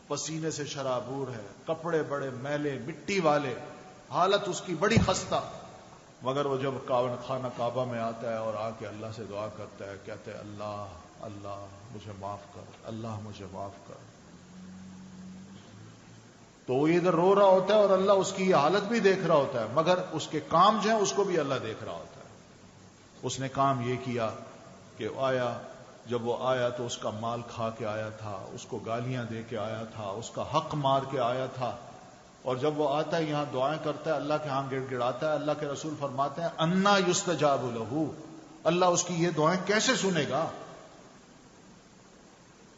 پسینے سے شرابور ہے، کپڑے بڑے میلے مٹی والے، حالت اس کی بڑی خستہ، مگر وہ جب خانہ کعبہ میں آتا ہے اور آ کے اللہ سے دعا کرتا ہے، کہتے ہیں اللہ اللہ مجھے معاف کر، اللہ مجھے معاف کر. تو وہ ادھر رو رہا ہوتا ہے اور اللہ اس کی حالت بھی دیکھ رہا ہوتا ہے، مگر اس کے کام جو ہیں اس کو بھی اللہ دیکھ رہا ہوتا ہے. اس نے کام یہ کیا کہ آیا، جب وہ آیا تو اس کا مال کھا کے آیا تھا، اس کو گالیاں دے کے آیا تھا، اس کا حق مار کے آیا تھا، اور جب وہ آتا ہے یہاں دعائیں کرتا ہے، اللہ کے ہاں گڑ گڑاتا ہے، اللہ کے رسول فرماتے ہیں انا یستجاب لہ، اللہ اس کی یہ دعائیں کیسے سنے گا؟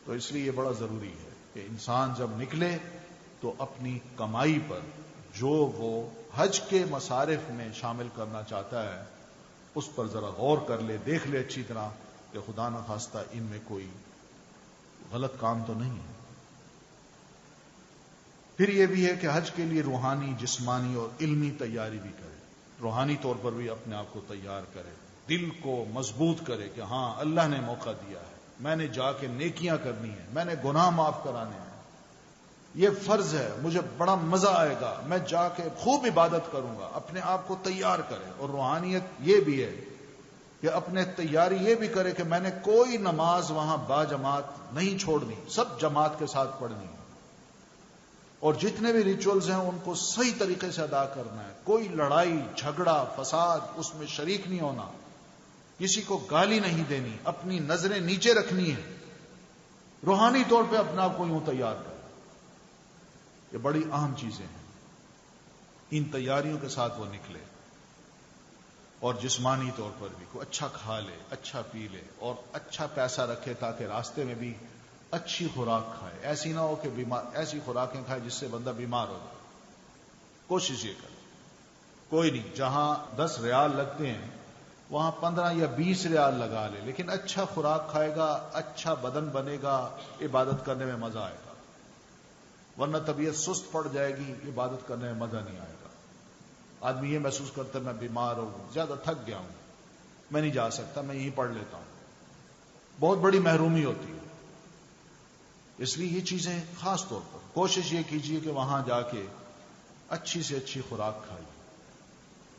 تو اس لیے یہ بڑا ضروری ہے کہ انسان جب نکلے تو اپنی کمائی پر جو وہ حج کے مصارف میں شامل کرنا چاہتا ہے اس پر ذرا غور کر لے، دیکھ لے اچھی طرح کہ خدا نخواستہ ان میں کوئی غلط کام تو نہیں ہے۔ پھر یہ بھی ہے کہ حج کے لیے روحانی، جسمانی اور علمی تیاری بھی کرے، روحانی طور پر بھی اپنے آپ کو تیار کرے، دل کو مضبوط کرے کہ ہاں اللہ نے موقع دیا ہے، میں نے جا کے نیکیاں کرنی ہے، میں نے گناہ معاف کرانے ہیں، یہ فرض ہے، مجھے بڑا مزہ آئے گا، میں جا کے خوب عبادت کروں گا، اپنے آپ کو تیار کرے۔ اور روحانیت یہ بھی ہے کہ اپنے تیاری یہ بھی کرے کہ میں نے کوئی نماز وہاں با جماعت نہیں چھوڑنی، سب جماعت کے ساتھ پڑھنی ہے، اور جتنے بھی ریچولز ہیں ان کو صحیح طریقے سے ادا کرنا ہے، کوئی لڑائی جھگڑا فساد اس میں شریک نہیں ہونا، کسی کو گالی نہیں دینی، اپنی نظریں نیچے رکھنی ہے، روحانی طور پہ اپنا آپ کو یوں تیار کریں۔ یہ بڑی اہم چیزیں ہیں، ان تیاریوں کے ساتھ وہ نکلے، اور جسمانی طور پر بھی کوئی اچھا کھا لے، اچھا پی لے، اور اچھا پیسہ رکھے تاکہ راستے میں بھی اچھی خوراک کھائے، ایسی نہ ہو کہ ایسی خوراکیں کھائے جس سے بندہ بیمار ہو جائے۔ کوشش یہ کرے، کوئی نہیں، جہاں 10 ریال لگتے ہیں وہاں 15 یا 20 ریال لگا لے، لیکن اچھا خوراک کھائے گا، اچھا بدن بنے گا، عبادت کرنے میں مزہ آئے گا، ورنہ طبیعت سست پڑ جائے گی، عبادت کرنے میں مزہ نہیں آئے گا۔ آدمی یہ محسوس کرتا ہے میں بیمار ہوں، زیادہ تھک گیا ہوں، میں نہیں جا سکتا، میں یہیں پڑھ لیتا ہوں، بہت بڑی محرومی ہوتی ہے۔ اس لیے یہ چیزیں خاص طور پر کوشش یہ کیجیے کہ وہاں جا کے اچھی سے اچھی خوراک کھائیے۔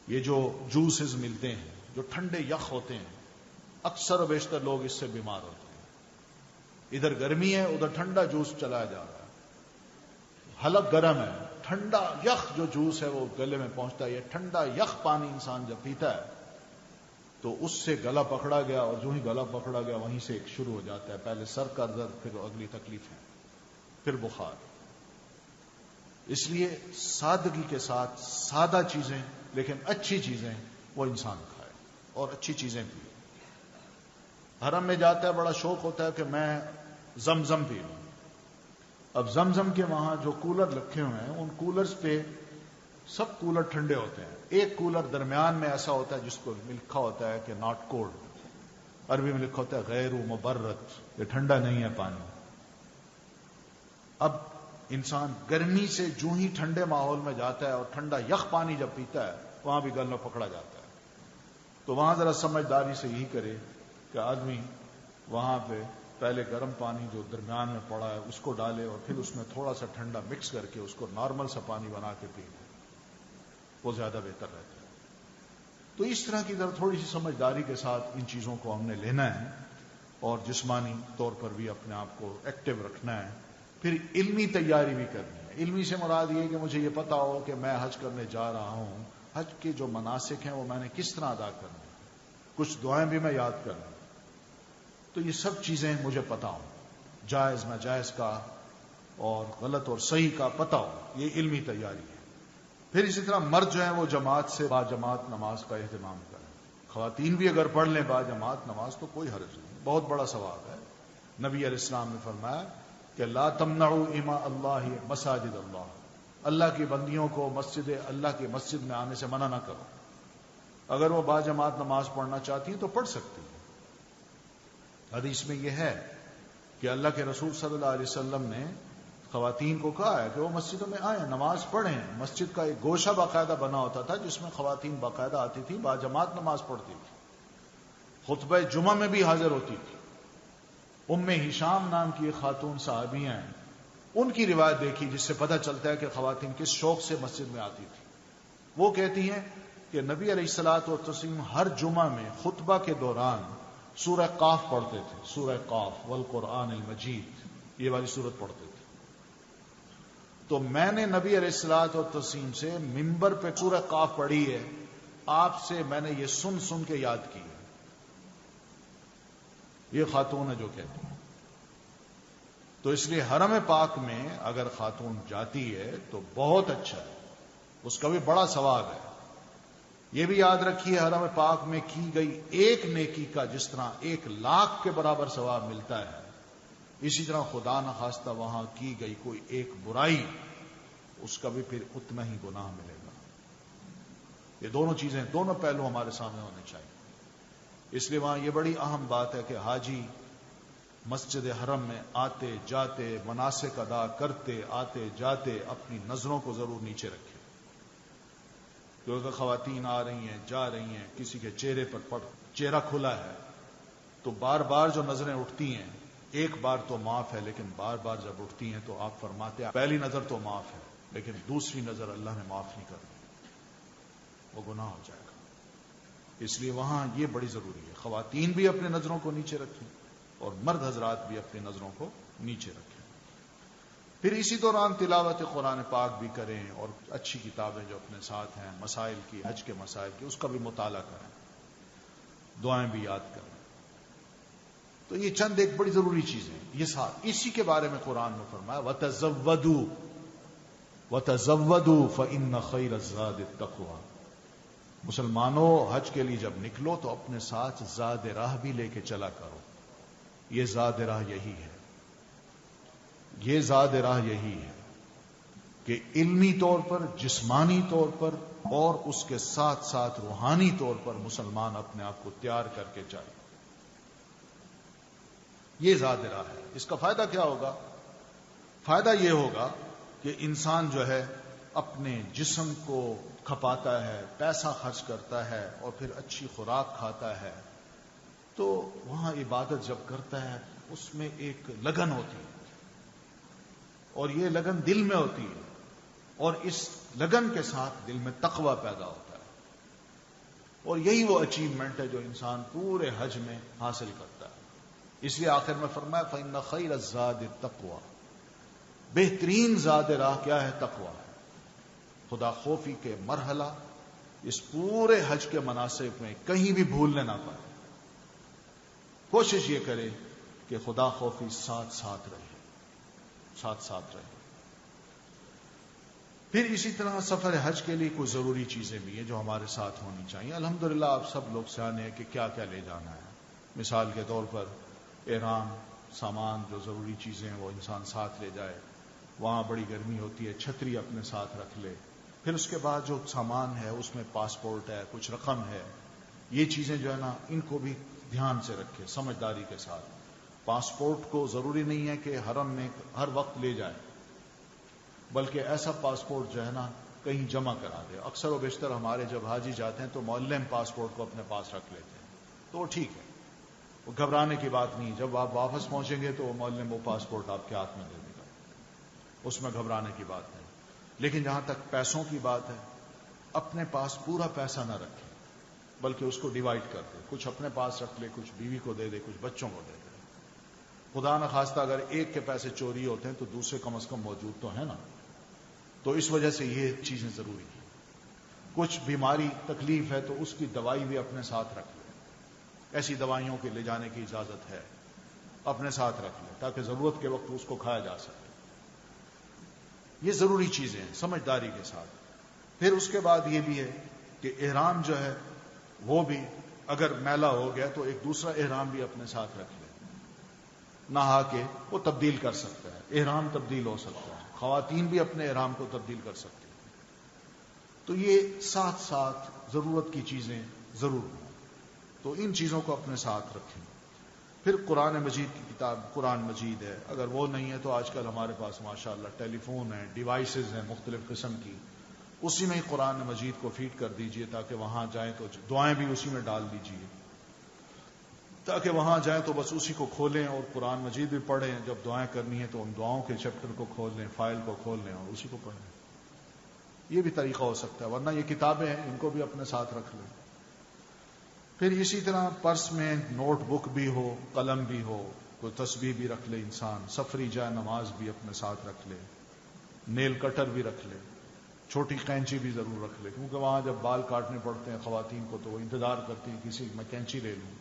یہ جو جوسز ملتے ہیں، جو ٹھنڈے یخ ہوتے ہیں، اکثر و بیشتر لوگ اس سے بیمار ہوتے ہیں۔ ادھر گرمی ہے، ادھر ٹھنڈا جوس چلایا جا رہا ہے، حلق گرم ہے، ٹھنڈا یخ جو جوس ہے وہ گلے میں پہنچتا ہے۔ یہ ٹھنڈا یخ پانی انسان جب پیتا ہے تو اس سے گلا پکڑا گیا، اور جو ہی گلا پکڑا گیا وہیں سے ایک شروع ہو جاتا ہے، پہلے سر کا درد، پھر اگلی تکلیفیں، پھر بخار۔ اس لیے سادگی کے ساتھ سادہ چیزیں لیکن اچھی چیزیں وہ انسان کھائے اور اچھی چیزیں پیے۔ حرم میں جاتا ہے، بڑا شوق ہوتا ہے کہ میں زمزم پی لوں۔ اب زمزم کے وہاں جو کولر رکھے ہوئے ہیں ان کولرز پہ سب کولر ٹھنڈے ہوتے ہیں، ایک کولر درمیان میں ایسا ہوتا ہے جس کو لکھا ہوتا ہے کہ ناٹ کولڈ، عربی میں لکھا ہوتا ہے غیر مبرد، یہ ٹھنڈا نہیں ہے پانی۔ اب انسان گرمی سے جو ہی ٹھنڈے ماحول میں جاتا ہے اور ٹھنڈا یخ پانی جب پیتا ہے وہاں بھی گل میں پکڑا جاتا ہے۔ تو وہاں ذرا سمجھداری سے یہی کرے کہ آدمی وہاں پہ پہلے گرم پانی جو درمیان میں پڑا ہے اس کو ڈالے، اور پھر اس میں تھوڑا سا ٹھنڈا مکس کر کے اس کو نارمل سا پانی بنا کے پی لے، وہ زیادہ بہتر رہتا ہے۔ تو اس طرح کی ذرا تھوڑی سی سمجھداری کے ساتھ ان چیزوں کو ہم نے لینا ہے، اور جسمانی طور پر بھی اپنے آپ کو ایکٹیو رکھنا ہے۔ پھر علمی تیاری بھی کرنی ہے۔ علمی سے مراد یہ کہ مجھے یہ پتا ہو کہ میں حج کرنے جا رہا ہوں، حج کے جو مناسک ہیں وہ میں نے کس طرح ادا کرنے ہیں، کچھ دعائیں بھی میں یاد کروں، تو یہ سب چیزیں مجھے پتا ہوں، جائز ناجائز کا اور غلط اور صحیح کا پتا ہو، یہ علمی تیاری ہے۔ پھر اسی طرح مرد جو ہیں وہ جماعت سے با جماعت نماز کا اہتمام کریں، خواتین بھی اگر پڑھ لیں با جماعت نماز تو کوئی حرج نہیں، بہت بڑا ثواب ہے۔ نبی علیہ السلام نے فرمایا کہ لا تمنعوا اماء اللہ مساجد اللہ، اللہ کی بندیوں کو مسجد اللہ کی مسجد میں آنے سے منع نہ کرو، اگر وہ با جماعت نماز پڑھنا چاہتی ہیں تو پڑھ سکتی ہیں۔ حدیث میں یہ ہے کہ اللہ کے رسول صلی اللہ علیہ وسلم نے خواتین کو کہا ہے کہ وہ مسجدوں میں آئیں، نماز پڑھیں۔ مسجد کا ایک گوشہ باقاعدہ بنا ہوتا تھا جس میں خواتین باقاعدہ آتی تھی، با جماعت نماز پڑھتی تھی، خطبہ جمعہ میں بھی حاضر ہوتی تھی۔ ام ہشام نام کی ایک خاتون صحابیہ ہیں، ان کی روایت دیکھی جس سے پتہ چلتا ہے کہ خواتین کس شوق سے مسجد میں آتی تھی۔ وہ کہتی ہیں کہ نبی علیہ الصلوۃ والتسلیم ہر جمعہ میں خطبہ کے دوران سورہ قاف پڑھتے تھے، سورہ قاف والقرآن المجید، یہ والی سورت پڑھتے تھے۔ تو میں نے نبی علیہ الصلوۃ والتسلیم سے منبر پہ سورہ قاف پڑھی ہے، آپ سے میں نے یہ سن سن کے یاد کی ہے۔ یہ خاتون ہے جو کہتی ہیں۔ تو اس لیے حرم پاک میں اگر خاتون جاتی ہے تو بہت اچھا ہے، اس کا بھی بڑا ثواب ہے۔ یہ بھی یاد رکھیے حرم پاک میں کی گئی ایک نیکی کا جس طرح 1,00,000 کے برابر ثواب ملتا ہے، اسی طرح خدا نخواستہ وہاں کی گئی کوئی ایک برائی، اس کا بھی پھر اتنا ہی گناہ ملے گا۔ یہ دونوں چیزیں، دونوں پہلو ہمارے سامنے ہونے چاہیے۔ اس لیے وہاں یہ بڑی اہم بات ہے کہ حاجی مسجد حرم میں آتے جاتے مناسک ادا کرتے آتے جاتے اپنی نظروں کو ضرور نیچے رکھے، کیونکہ خواتین آ رہی ہیں جا رہی ہیں، کسی کے چہرے پر چہرہ کھلا ہے تو بار بار جو نظریں اٹھتی ہیں، ایک بار تو معاف ہے لیکن بار بار جب اٹھتی ہیں تو آپ فرماتے ہیں پہلی نظر تو معاف ہے لیکن دوسری نظر اللہ نے معاف نہیں کرنی، وہ گناہ ہو جائے گا۔ اس لیے وہاں یہ بڑی ضروری ہے، خواتین بھی اپنے نظروں کو نیچے رکھیں اور مرد حضرات بھی اپنی نظروں کو نیچے رکھیں۔ پھر اسی دوران تلاوت قرآن پاک بھی کریں اور اچھی کتابیں جو اپنے ساتھ ہیں مسائل کی، حج کے مسائل کی، اس کا بھی مطالعہ کریں، دعائیں بھی یاد کریں۔ تو یہ چند ایک بڑی ضروری چیزیں، یہ ساتھ اسی کے بارے میں قرآن نے فرمایا وَتَزَوَّدُوا وَتَزَوَّدُوا فَإِنَّ خَيْرَ الزَّادِ التَّقْوَىٰ۔ مسلمانوں حج کے لیے جب نکلو تو اپنے ساتھ زاد راہ بھی لے کے چلا کرو، یہ زاد راہ یہی ہے، یہ زاد راہ یہی ہے کہ علمی طور پر، جسمانی طور پر اور اس کے ساتھ ساتھ روحانی طور پر مسلمان اپنے آپ کو تیار کر کے چلے، یہ زاد راہ ہے۔ اس کا فائدہ کیا ہوگا؟ فائدہ یہ ہوگا کہ انسان جو ہے اپنے جسم کو کھپاتا ہے، پیسہ خرچ کرتا ہے اور پھر اچھی خوراک کھاتا ہے، تو وہاں عبادت جب کرتا ہے اس میں ایک لگن ہوتی ہے اور یہ لگن دل میں ہوتی ہے اور اس لگن کے ساتھ دل میں تقوی پیدا ہوتا ہے، اور یہی وہ اچیومنٹ ہے جو انسان پورے حج میں حاصل کرتا ہے۔ اس لیے آخر میں فرمایا فَإِنَّ خَيْرَ الزَّادِ التَّقْوَىٰ، بہترین زاد راہ کیا ہے؟ تقوی ہے۔ خدا خوفی کے مرحلہ اس پورے حج کے مناسک میں کہیں بھی بھولنے نہ پائے، کوشش یہ کرے کہ خدا خوفی ساتھ ساتھ رہے، ساتھ ساتھ رہے۔ پھر اسی طرح سفر حج کے لیے کچھ ضروری چیزیں بھی ہیں جو ہمارے ساتھ ہونی چاہیے۔ الحمدللہ آپ سب لوگ سیانے ہیں کہ کیا کیا لے جانا ہے۔ مثال کے طور پر احرام، سامان، جو ضروری چیزیں ہیں وہ انسان ساتھ لے جائے، وہاں بڑی گرمی ہوتی ہے، چھتری اپنے ساتھ رکھ لے۔ پھر اس کے بعد جو سامان ہے اس میں پاسپورٹ ہے، کچھ رقم ہے، یہ چیزیں جو ہے نا ان کو بھی دھیان سے رکھے، سمجھداری کے ساتھ۔ پاسپورٹ کو ضروری نہیں ہے کہ حرم میں ہر وقت لے جائیں، بلکہ ایسا پاسپورٹ جو ہے نا کہیں جمع کرا دے۔ اکثر و بیشتر ہمارے جب حاجی جاتے ہیں تو معلم پاسپورٹ کو اپنے پاس رکھ لیتے ہیں، تو وہ ٹھیک ہے، وہ گھبرانے کی بات نہیں۔ جب آپ واپس پہنچیں گے تو وہ معلم وہ پاسپورٹ آپ کے ہاتھ میں دے دے گا، اس میں گھبرانے کی بات نہیں۔ لیکن جہاں تک پیسوں کی بات ہے، اپنے پاس پورا پیسہ نہ رکھے، بلکہ اس کو ڈیوائڈ کر دے، کچھ اپنے پاس رکھ لے، کچھ بیوی کو دے دے، کچھ بچوں کو دے دے۔ خدا نخواستہ اگر ایک کے پیسے چوری ہوتے ہیں تو دوسرے کم از کم موجود تو ہیں نا، تو اس وجہ سے یہ چیزیں ضروری ہیں۔ کچھ بیماری تکلیف ہے تو اس کی دوائی بھی اپنے ساتھ رکھ لے، ایسی دوائیوں کے لے جانے کی اجازت ہے، اپنے ساتھ رکھ لے تاکہ ضرورت کے وقت اس کو کھایا جا سکے۔ یہ ضروری چیزیں ہیں سمجھداری کے ساتھ۔ پھر اس کے بعد یہ بھی ہے کہ احرام جو ہے وہ بھی اگر میلا ہو گیا تو ایک دوسرا احرام بھی اپنے ساتھ رکھ لے، نہا کے وہ تبدیل کر سکتا ہے، احرام تبدیل ہو سکتا ہے، خواتین بھی اپنے احرام کو تبدیل کر سکتی ہیں۔ تو یہ ساتھ ساتھ ضرورت کی چیزیں ضرور ہوں، تو ان چیزوں کو اپنے ساتھ رکھیں۔ پھر قرآن مجید کی کتاب، قرآن مجید ہے، اگر وہ نہیں ہے تو آج کل ہمارے پاس ماشاءاللہ ٹیلی فون ہیں، ڈیوائسز ہیں مختلف قسم کی، اسی میں ہی قرآن مجید کو فیڈ کر دیجئے تاکہ وہاں جائیں تو دعائیں بھی اسی میں ڈال دیجئے، تاکہ وہاں جائیں تو بس اسی کو کھولیں اور قرآن مجید بھی پڑھیں، جب دعائیں کرنی ہیں تو ان دعاؤں کے چیپٹر کو کھول لیں، فائل کو کھول لیں اور اسی کو پڑھیں۔ یہ بھی طریقہ ہو سکتا ہے، ورنہ یہ کتابیں ہیں ان کو بھی اپنے ساتھ رکھ لیں۔ پھر اسی طرح پرس میں نوٹ بک بھی ہو، قلم بھی ہو، کوئی تسبیح بھی رکھ لے انسان، سفری جائے نماز بھی اپنے ساتھ رکھ لے، نیل کٹر بھی رکھ لے، چھوٹی قینچی بھی ضرور رکھ لے، کیونکہ وہاں جب بال کاٹنے پڑتے ہیں خواتین کو تو وہ انتظار کرتی ہیں کسی میں کینچی لے لوں۔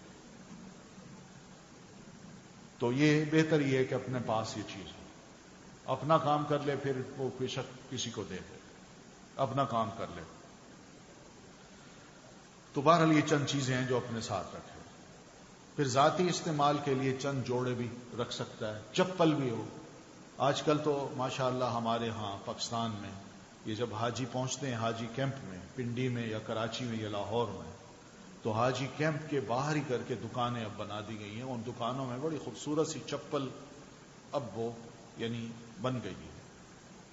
تو یہ بہتر یہ ہے کہ اپنے پاس یہ چیز ہو، اپنا کام کر لے، پھر وہ بے شک کسی کو دے دے، اپنا کام کر لے۔ تو بہرحال یہ چند چیزیں ہیں جو اپنے ساتھ رکھے۔ پھر ذاتی استعمال کے لیے چند جوڑے بھی رکھ سکتا ہے، چپل بھی ہو۔ آج کل تو ماشاءاللہ ہمارے ہاں پاکستان میں یہ جب حاجی پہنچتے ہیں حاجی کیمپ میں، پنڈی میں یا کراچی میں یا لاہور میں، تو حاجی کیمپ کے باہر ہی کر کے دکانیں اب بنا دی گئی ہیں۔ ان دکانوں میں بڑی خوبصورت سی چپل اب وہ یعنی بن گئی ہے،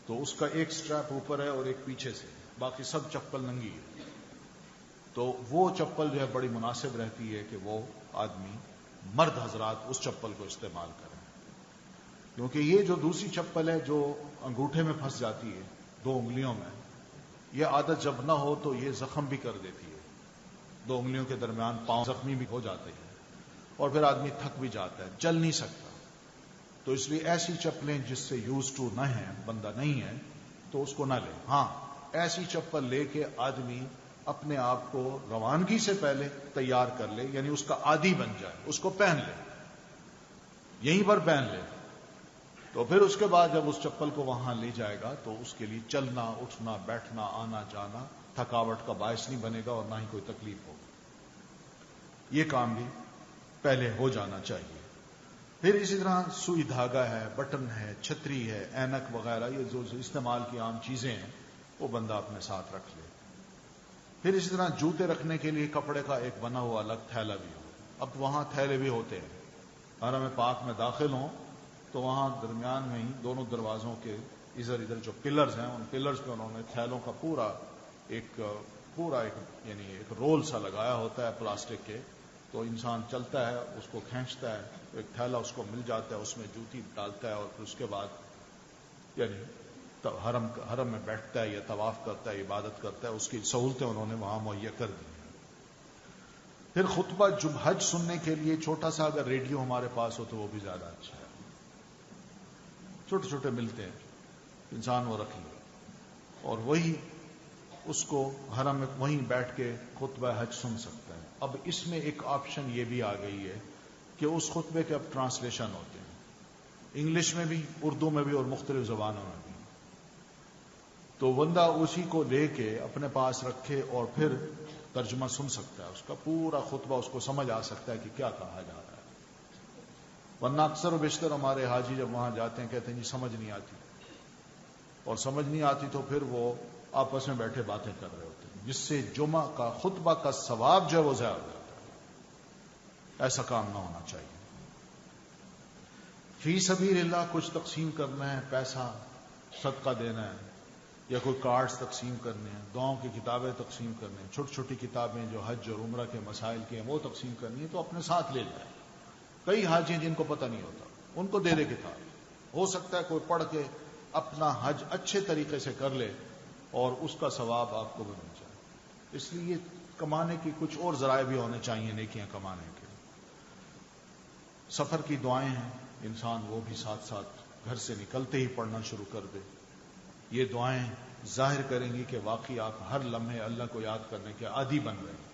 تو اس کا ایک سٹریپ اوپر ہے اور ایک پیچھے سے، باقی سب چپل ننگی ہے۔ تو وہ چپل جو ہے بڑی مناسب رہتی ہے کہ وہ آدمی مرد حضرات اس چپل کو استعمال کریں، کیونکہ یہ جو دوسری چپل ہے جو انگوٹھے میں پھنس جاتی ہے 2 انگلیوں میں، یہ عادت جب نہ ہو تو یہ زخم بھی کر دیتی ہے، 2 انگلیوں کے درمیان پاؤں زخمی بھی ہو جاتے ہیں اور پھر آدمی تھک بھی جاتا ہے، چل نہیں سکتا۔ تو اس لیے ایسی چپلیں جس سے یوز ٹو نہ ہیں، بندہ نہیں ہے، تو اس کو نہ لے۔ ہاں ایسی چپل لے کے آدمی اپنے آپ کو روانگی سے پہلے تیار کر لے، یعنی اس کا عادی بن جائے، اس کو پہن لے، یہیں پر پہن لے، تو پھر اس کے بعد جب اس چپل کو وہاں لے جائے گا تو اس کے لیے چلنا اٹھنا بیٹھنا آنا جانا تھکاوٹ کا باعث نہیں بنے گا اور نہ ہی کوئی تکلیف ہوگی۔ یہ کام بھی پہلے ہو جانا چاہیے۔ پھر اسی طرح سوئی دھاگا ہے، بٹن ہے، چھتری ہے، اینک وغیرہ، یہ جو استعمال کی عام چیزیں ہیں وہ بندہ اپنے ساتھ رکھ لے۔ پھر اسی طرح جوتے رکھنے کے لیے کپڑے کا ایک بنا ہوا الگ تھیلا بھی ہو۔ اب وہاں تھیلے بھی ہوتے ہیں، حرم پاک میں داخل ہوں تو وہاں درمیان میں ہی دونوں دروازوں کے ادھر ادھر جو پلرز ہیں، ان پلرز پہ انہوں نے تھیلوں کا پورا ایک یعنی ایک رول سا لگایا ہوتا ہے پلاسٹک کے، تو انسان چلتا ہے اس کو کھینچتا ہے، ایک تھیلا اس کو مل جاتا ہے، اس میں جوتی ڈالتا ہے اور پھر اس کے بعد یعنی حرم میں بیٹھتا ہے یا طواف کرتا ہے، عبادت کرتا ہے، اس کی سہولتیں انہوں نے وہاں مہیا کر دی۔ پھر خطبہ جب حج سننے کے لیے چھوٹا سا اگر ریڈیو ہمارے پاس ہو تو وہ بھی زیادہ اچھا ہے، چھوٹے چھوٹے ملتے ہیں، انسان وہ رکھ لے اور وہی اس کو حرم میں وہیں بیٹھ کے خطبہ حج سن سکتا ہے۔ اب اس میں ایک آپشن یہ بھی آ گئی ہے کہ اس خطبے کے اب ٹرانسلیشن ہوتے ہیں، انگلش میں بھی، اردو میں بھی اور مختلف زبانوں میں بھی، تو بندہ اسی کو لے کے اپنے پاس رکھے اور پھر ترجمہ سن سکتا ہے، اس کا پورا خطبہ اس کو سمجھ آ سکتا ہے کہ کیا کہا جا رہا ہے۔ ورنہ اکثر و بیشتر ہمارے حاجی جب وہاں جاتے ہیں کہتے ہیں جی سمجھ نہیں آتی، اور سمجھ نہیں آتی تو پھر وہ آپس میں بیٹھے باتیں کر رہے ہوتے ہیں، جس سے جمعہ کا خطبہ کا ثواب جو ہے وہ ضائع ہو جاتا ہے۔ ایسا کام نہ ہونا چاہیے۔ فی سبیل اللہ کچھ تقسیم کرنا ہے، پیسہ صدقہ دینا ہے، یا کوئی کارڈز تقسیم کرنے ہیں، دعاؤں کی کتابیں تقسیم کرنے ہیں، چھوٹی چھوٹی کتابیں جو حج اور عمرہ کے مسائل کی ہیں وہ تقسیم کرنی ہے، تو اپنے ساتھ لے جائیں۔ کئی حاجی ہیں جن کو پتہ نہیں ہوتا، ان کو دے دے کتاب، ہو سکتا ہے کوئی پڑھ کے اپنا حج اچھے طریقے سے کر لے اور اس کا ثواب آپ کو بھی مل جائے۔ اس لیے کمانے کی کچھ اور ذرائع بھی ہونے چاہیے نیکیاں کمانے کے۔ سفر کی دعائیں ہیں، انسان وہ بھی ساتھ ساتھ گھر سے نکلتے ہی پڑھنا شروع کر دے۔ یہ دعائیں ظاہر کریں گی کہ واقعی آپ ہر لمحے اللہ کو یاد کرنے کے عادی بن رہے ہیں۔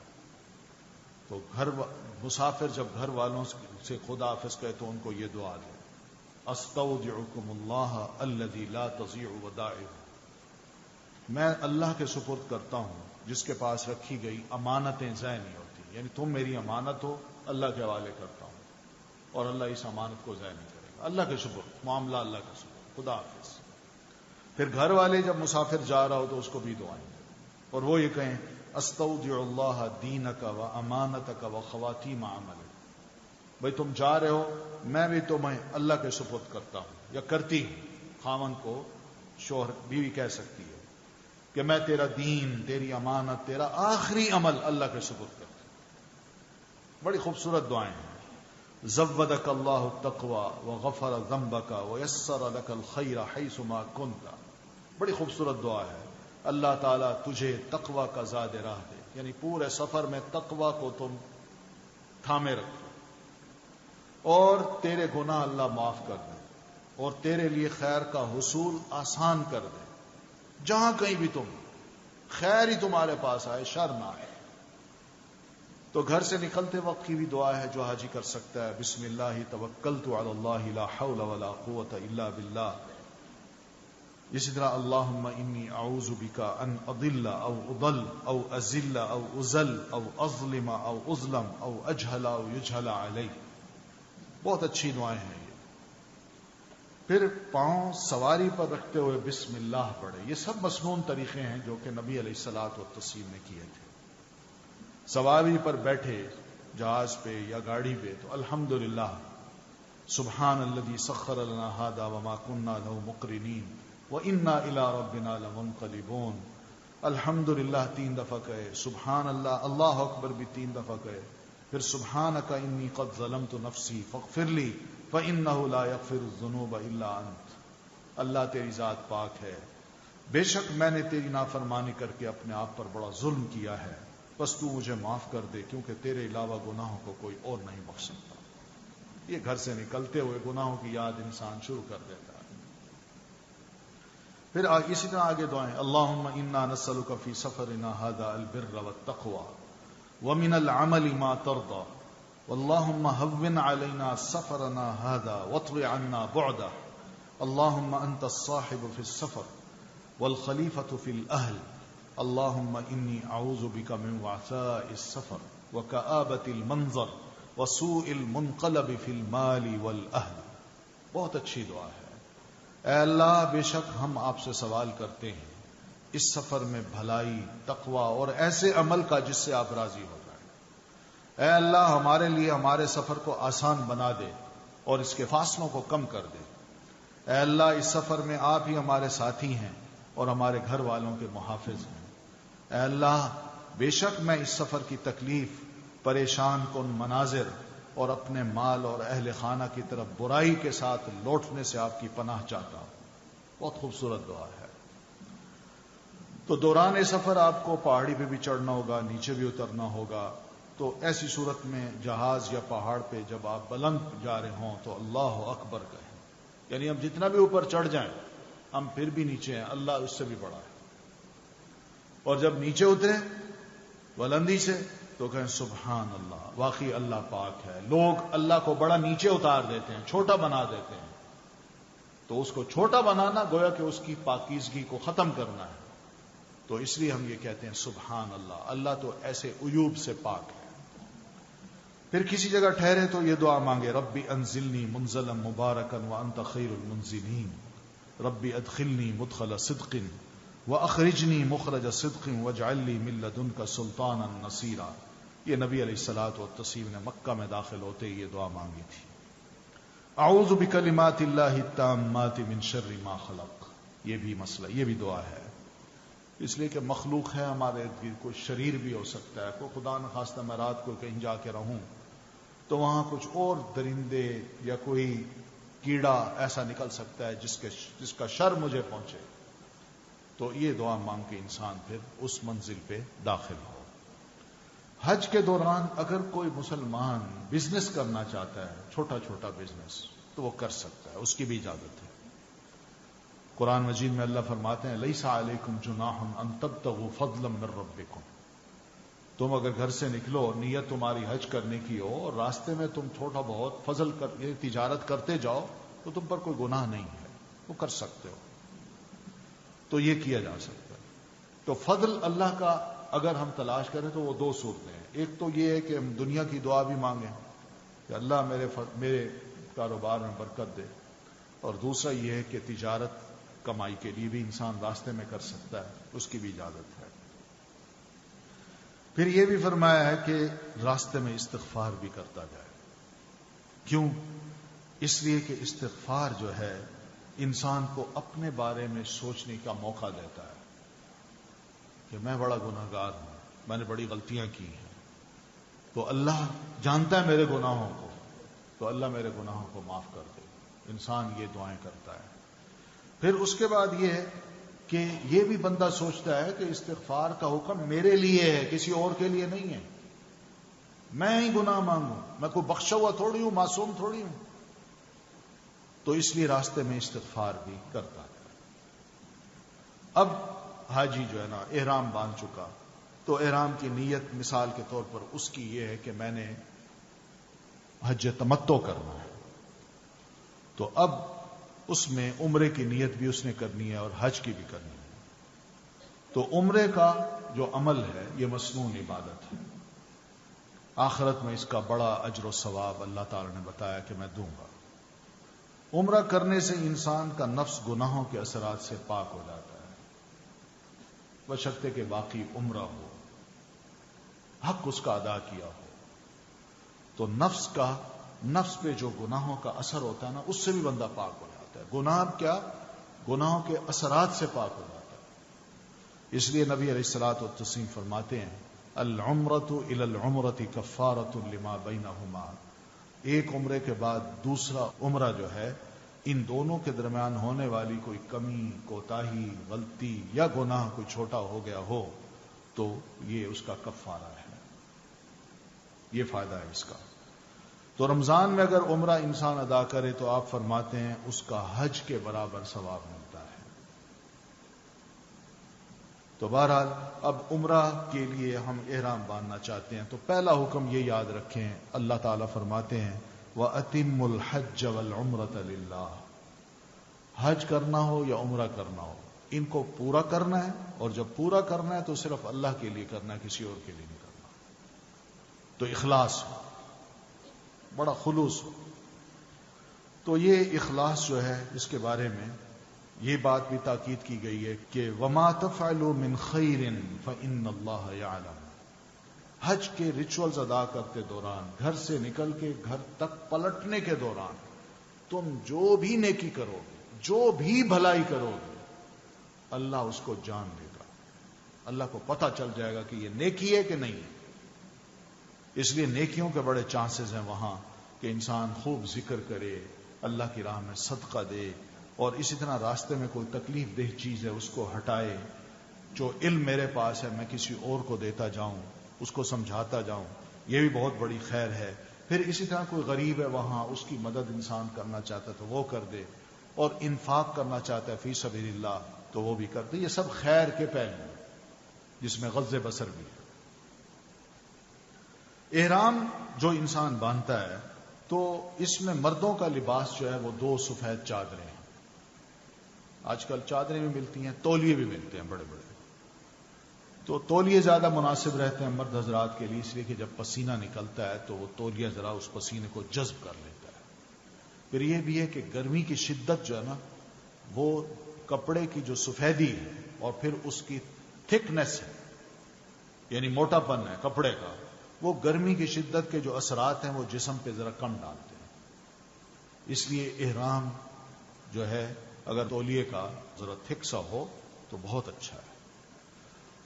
تو مسافر جب گھر والوں سے خدا حافظ کہے تو ان کو یہ دعا دے، استودعکم اللہ الذی لا تضیع ودائعہ، میں اللہ کے سپرد کرتا ہوں جس کے پاس رکھی گئی امانتیں ضائع نہیں ہوتی، یعنی تم میری امانت ہو، اللہ کے حوالے کرتا ہوں اور اللہ اس امانت کو ضائع نہیں کرے گا۔ اللہ کے سپرد، معاملہ اللہ کے سپرد، خدا حافظ۔ پھر گھر والے جب مسافر جا رہا ہو تو اس کو بھی دعائیں دیں اور وہ یہ کہیں استودع اللہ دینک و امانتک و خواتیم عملک، بھئی تم جا رہے ہو، میں بھی تمہیں اللہ کے سپرد کرتا ہوں یا کرتی ہوں۔ خاوند کو شوہر بیوی کہہ سکتی ہے کہ میں تیرا دین، تیری امانت، تیرا آخری عمل اللہ کے سپرد کرتا ہوں۔ بڑی خوبصورت دعائیں ہیں۔ زودک اللہ التقوی وغفر ذنبک ویسر لک الخیر حیث ما کنت، بڑی خوبصورت دعا ہے۔ اللہ تعالیٰ تجھے تقوی کا زاد راہ دے، یعنی پورے سفر میں تقوی کو تم تھامے رکھو اور تیرے گناہ اللہ معاف کر دے اور تیرے لیے خیر کا حصول آسان کر دے۔ جہاں کہیں بھی تم خیر ہی تمہارے پاس آئے، شر نہ آئے۔ تو گھر سے نکلتے وقت کی بھی دعا ہے جو حاجی کر سکتا ہے، بسم اللہ توکلت علی اللہ لا حول ولا قوت الا باللہ. اسی طرح اللہم انی اعوذ بک ان اضل او اضل او ازل او ازل او اظلم او اظلم او اجہل او یجہل علی. بہت اچھی دعائیں ہیں یہ. پھر پاؤں سواری پر رکھتے ہوئے بسم اللہ پڑھے. یہ سب مسنون طریقے ہیں جو کہ نبی علیہ الصلوۃ والتسلیم نے کیے تھے. سواری پر بیٹھے جہاز پہ یا گاڑی پہ تو الحمدللہ سبحان الذی سخر لنا ھذا وما كنا له مقرنین وَإِنَّا إِلَىٰ رَبِّنَا لَمُنْقَلِبُونَ. الحمدللہ 3 دفعہ کہے، سبحان اللہ، اللہ اکبر بھی 3 دفعہ کہے، پھر سبحانک انی قد ظلمت نفسی فاغفر لی فإنہ لا یغفر الذنوب الا انت. اللہ تیری ذات پاک ہے، بے شک میں نے تیری نافرمانی کر کے اپنے آپ پر بڑا ظلم کیا ہے، بس تو مجھے معاف کر دے کیونکہ تیرے علاوہ گناہوں کو کوئی اور نہیں بخش سکتا. یہ گھر سے نکلتے ہوئے گناہوں کی یاد انسان شروع کر دیتا ہے. پھر اسی طرح آگے دعائیں، اللہم انا نسألک فی سفرنا ھذا البر والتقوى ومن العمل ما ترضى واللہم ہون علینا سفرنا ھذا واطوی عنا بعده اللہم انت الصاحب فی السفر والخلیفة فی الاہل اللہم انی اعوذ بک من وعثاء السفر وکآبۃ المنظر وسوء المنقلب فی المال والاہل. بہت اچھی دعا ہے. اے اللہ بے شک ہم آپ سے سوال کرتے ہیں اس سفر میں بھلائی، تقوی اور ایسے عمل کا جس سے آپ راضی ہو جائیں. اے اللہ ہمارے لیے ہمارے سفر کو آسان بنا دے اور اس کے فاصلوں کو کم کر دے. اے اللہ اس سفر میں آپ ہی ہمارے ساتھی ہیں اور ہمارے گھر والوں کے محافظ ہیں. اے اللہ بے شک میں اس سفر کی تکلیف، پریشان کن مناظر اور اپنے مال اور اہل خانہ کی طرف برائی کے ساتھ لوٹنے سے آپ کی پناہ چاہتا ہوں. بہت خوبصورت دعا ہے. تو دوران سفر آپ کو پہاڑی پہ بھی چڑھنا ہوگا، نیچے بھی اترنا ہوگا. تو ایسی صورت میں جہاز یا پہاڑ پہ جب آپ بلند جا رہے ہوں تو اللہ اکبر کہیں، یعنی ہم جتنا بھی اوپر چڑھ جائیں ہم پھر بھی نیچے ہیں، اللہ اس سے بھی بڑا ہے. اور جب نیچے اترے بلندی سے تو کہیں سبحان اللہ، واقعی اللہ پاک ہے. لوگ اللہ کو بڑا نیچے اتار دیتے ہیں، چھوٹا بنا دیتے ہیں. تو اس کو چھوٹا بنانا گویا کہ اس کی پاکیزگی کو ختم کرنا ہے. تو اس لیے ہم یہ کہتے ہیں سبحان اللہ، اللہ تو ایسے عیوب سے پاک ہے. پھر کسی جگہ ٹھہرے تو یہ دعا مانگے، ربی انزلنی منزلا مبارکا وانت خیر المنزلین ربی ادخلنی مدخل صدق واخرجنی مخرج صدق واجعل لی من لدنک سلطانا نصیرا. یہ نبی علیہ الصلوۃ والتسلیم نے مکہ میں داخل ہوتے ہی یہ دعا مانگی تھی. اعوذ بکلمات اللہ التامات من شر ما خلق. یہ بھی مسئلہ، یہ بھی دعا ہے. اس لیے کہ مخلوق ہے ہمارے ارد گرد، کوئی شریر بھی ہو سکتا ہے. کوئی خدا نخواستہ میں رات کو کہیں جا کے رہوں تو وہاں کچھ اور درندے یا کوئی کیڑا ایسا نکل سکتا ہے جس کا شر مجھے پہنچے. تو یہ دعا مانگ کے انسان پھر اس منزل پہ داخل ہو. حج کے دوران اگر کوئی مسلمان بزنس کرنا چاہتا ہے، چھوٹا چھوٹا بزنس، تو وہ کر سکتا ہے، اس کی بھی اجازت ہے. قرآن مجید میں اللہ فرماتے ہیں لیس علیکم جناح ان تبتغوا فضلا من ربکم. تم اگر گھر سے نکلو، نیت تمہاری حج کرنے کی ہو اور راستے میں تم چھوٹا بہت فضل تجارت کرتے جاؤ تو تم پر کوئی گناہ نہیں ہے، وہ کر سکتے ہو. تو یہ کیا جا سکتا ہے. تو فضل اللہ کا اگر ہم تلاش کریں تو وہ 2 صورتیں ہیں. ایک تو یہ ہے کہ ہم دنیا کی دعا بھی مانگیں کہ اللہ میرے کاروبار میں برکت دے، اور دوسرا یہ ہے کہ تجارت کمائی کے لیے بھی انسان راستے میں کر سکتا ہے، اس کی بھی اجازت ہے. پھر یہ بھی فرمایا ہے کہ راستے میں استغفار بھی کرتا جائے. کیوں؟ اس لیے کہ استغفار جو ہے انسان کو اپنے بارے میں سوچنے کا موقع دیتا ہے کہ میں بڑا گناہ گار ہوں، میں نے بڑی غلطیاں کی ہیں. تو اللہ جانتا ہے میرے گناہوں کو، تو اللہ میرے گناہوں کو معاف کر دے. انسان یہ دعائیں کرتا ہے. پھر اس کے بعد یہ ہے کہ یہ بھی بندہ سوچتا ہے کہ استغفار کا حکم میرے لیے ہے، کسی اور کے لیے نہیں ہے. میں ہی گناہ مانگوں، میں کوئی بخشا ہوا تھوڑی ہوں، معصوم تھوڑی ہوں. تو اس لیے راستے میں استغفار بھی کرتا ہے. اب حاجی جو ہے نا احرام باندھ چکا، تو احرام کی نیت مثال کے طور پر اس کی یہ ہے کہ میں نے حج تمتع کرنا ہے، تو اب اس میں عمرے کی نیت بھی اس نے کرنی ہے اور حج کی بھی کرنی ہے. تو عمرے کا جو عمل ہے یہ مسنون عبادت ہے، آخرت میں اس کا بڑا اجر و ثواب اللہ تعالی نے بتایا کہ میں دوں گا. عمرہ کرنے سے انسان کا نفس گناہوں کے اثرات سے پاک ہو جاتا ہے، بشرطے کہ باقی عمرہ ہو، حق اس کا ادا کیا ہو. تو نفس پہ جو گناہوں کا اثر ہوتا ہے نا، اس سے بھی بندہ پاک ہو جاتا ہے. گناہ کیا؟ گناہوں کے اثرات سے پاک ہو جاتا ہے. اس لیے نبی علیہ الصلوۃ والتسلیم فرماتے ہیں العمرۃ الی العمرۃ کفارۃ لما بینہما، ایک عمرے کے بعد دوسرا عمرہ جو ہے، ان دونوں کے درمیان ہونے والی کوئی کمی، کوتاہی، غلطی یا گناہ کوئی چھوٹا ہو گیا ہو تو یہ اس کا کفارہ ہے. یہ فائدہ ہے اس کا. تو رمضان میں اگر عمرہ انسان ادا کرے تو آپ فرماتے ہیں اس کا حج کے برابر ثواب ملتا ہے. تو بہرحال اب عمرہ کے لیے ہم احرام باندھنا چاہتے ہیں تو پہلا حکم یہ یاد رکھیں، اللہ تعالیٰ فرماتے ہیں وَأَتِمُّ الْحَجَّ وَالْعُمْرَةَ لِلَّهِ، حج کرنا ہو یا عمرہ کرنا ہو، ان کو پورا کرنا ہے، اور جب پورا کرنا ہے تو صرف اللہ کے لیے کرنا ہے، کسی اور کے لیے نہیں کرنا. تو اخلاص ہو، بڑا خلوص ہو. تو یہ اخلاص جو ہے اس کے بارے میں یہ بات بھی تاکید کی گئی ہے کہ وَمَا تَفْعَلُوا مِنْ خَيْرٍ فَإِنَّ اللَّهَ يَعْلَمُ. حج کے ریچولز ادا کرتے دوران، گھر سے نکل کے گھر تک پلٹنے کے دوران تم جو بھی نیکی کرو گے، جو بھی بھلائی کرو گے، اللہ اس کو جان لے گا. اللہ کو پتہ چل جائے گا کہ یہ نیکی ہے کہ نہیں ہے. اس لیے نیکیوں کے بڑے چانسز ہیں وہاں کہ انسان خوب ذکر کرے، اللہ کی راہ میں صدقہ دے، اور اسی طرح راستے میں کوئی تکلیف دہ چیز ہے اس کو ہٹائے. جو علم میرے پاس ہے میں کسی اور کو دیتا جاؤں، اس کو سمجھاتا جاؤں، یہ بھی بہت بڑی خیر ہے. پھر اسی طرح کوئی غریب ہے وہاں، اس کی مدد انسان کرنا چاہتا ہے تو وہ کر دے، اور انفاق کرنا چاہتا ہے فی سبیل اللہ تو وہ بھی کر دے. یہ سب خیر کے پہلو ہیں جس میں غض بصر بھی ہے. احرام جو انسان باندھتا ہے تو اس میں مردوں کا لباس جو ہے وہ 2 سفید چادریں ہیں. آج کل چادریں بھی ملتی ہیں، تولیے بھی ملتے ہیں بڑے بڑے. تو تولیے زیادہ مناسب رہتے ہیں مرد حضرات کے لیے، اس لیے کہ جب پسینہ نکلتا ہے تو وہ تولیہ ذرا اس پسینے کو جذب کر لیتا ہے. پھر یہ بھی ہے کہ گرمی کی شدت جو ہے نا، وہ کپڑے کی جو سفیدی ہے اور پھر اس کی تھکنیس ہے، یعنی موٹا پن ہے کپڑے کا، وہ گرمی کی شدت کے جو اثرات ہیں وہ جسم پہ ذرا کم ڈالتے ہیں. اس لیے احرام جو ہے اگر تولیے کا ذرا تھک سا ہو تو بہت اچھا ہے.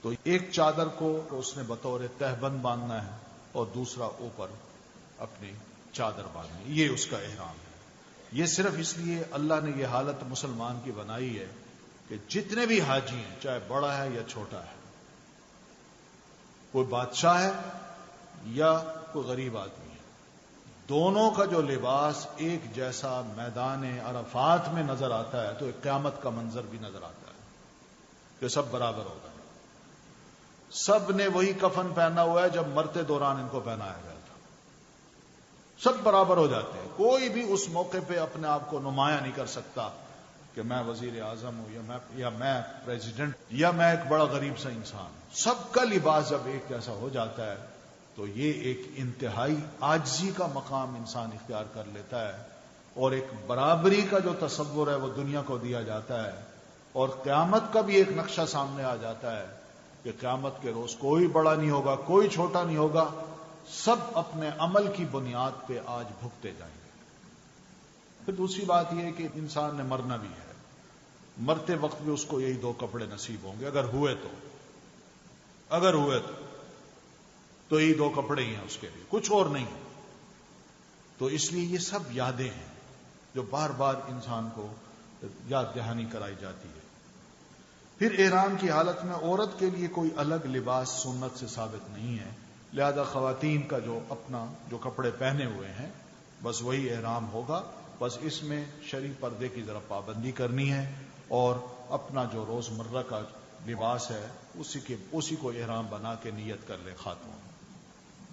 تو ایک چادر کو اس نے بطور تہبند باندھنا ہے اور دوسرا اوپر اپنی چادر باندھنی، یہ اس کا احرام ہے. یہ صرف اس لیے اللہ نے یہ حالت مسلمان کی بنائی ہے کہ جتنے بھی حاجی ہیں، چاہے بڑا ہے یا چھوٹا ہے، کوئی بادشاہ ہے یا کوئی غریب آدمی ہے، دونوں کا جو لباس ایک جیسا میدان عرفات میں نظر آتا ہے تو ایک قیامت کا منظر بھی نظر آتا ہے کہ سب برابر ہوگا. سب نے وہی کفن پہنا ہوا ہے جب مرتے دوران ان کو پہنایا گیا تھا. سب برابر ہو جاتے ہیں، کوئی بھی اس موقع پہ اپنے آپ کو نمایاں نہیں کر سکتا کہ میں وزیر اعظم ہوں یا میں پریزیڈنٹ یا میں ایک بڑا غریب سا انسان. سب کا لباس جب ایک جیسا ہو جاتا ہے تو یہ ایک انتہائی عاجزی کا مقام انسان اختیار کر لیتا ہے، اور ایک برابری کا جو تصور ہے وہ دنیا کو دیا جاتا ہے. اور قیامت کا بھی ایک نقشہ سامنے آ جاتا ہے کہ قیامت کے روز کوئی بڑا نہیں ہوگا، کوئی چھوٹا نہیں ہوگا، سب اپنے عمل کی بنیاد پہ آج بھگتے جائیں گے. پھر دوسری بات یہ ہے کہ انسان نے مرنا بھی ہے، مرتے وقت بھی اس کو یہی 2 کپڑے نصیب ہوں گے اگر ہوئے تو یہی 2 کپڑے ہی ہیں اس کے لیے، کچھ اور نہیں. تو اس لیے یہ سب یادیں ہیں جو بار بار انسان کو یاد دہانی کرائی جاتی ہے. پھر احرام کی حالت میں عورت کے لیے کوئی الگ لباس سنت سے ثابت نہیں ہے، لہذا خواتین کا جو کپڑے پہنے ہوئے ہیں بس وہی احرام ہوگا. بس اس میں شرعی پردے کی ذرا پابندی کرنی ہے اور اپنا جو روزمرہ کا لباس ہے اسی کو احرام بنا کے نیت کر لے خاتون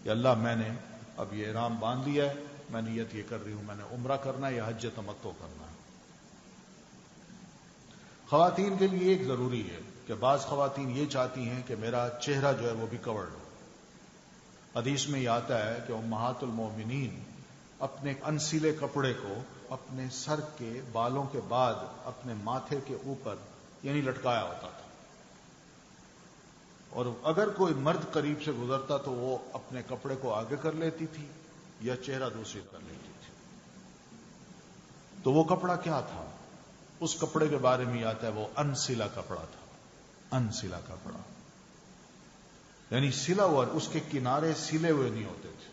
کہ اللہ میں نے اب یہ احرام باندھ لیا ہے، میں نیت یہ کر رہی ہوں میں نے عمرہ کرنا ہے یا حج تمتع کرنا ہے۔ خواتین کے لیے ایک ضروری ہے کہ بعض خواتین یہ چاہتی ہیں کہ میرا چہرہ جو ہے وہ بھی کورڈ ہو۔ حدیث میں یہ آتا ہے کہ امہات المومنین اپنے انسیلے کپڑے کو اپنے سر کے بالوں کے بعد اپنے ماتھے کے اوپر یعنی لٹکایا ہوتا تھا، اور اگر کوئی مرد قریب سے گزرتا تو وہ اپنے کپڑے کو آگے کر لیتی تھی یا چہرہ دوسری کر لیتی تھی۔ تو وہ کپڑا کیا تھا؟ اس کپڑے کے بارے میں آتا ہے وہ انسلا کپڑا تھا۔ انسلا کپڑا یعنی سلا ہوا، اس کے کنارے سلے ہوئے نہیں ہوتے تھے،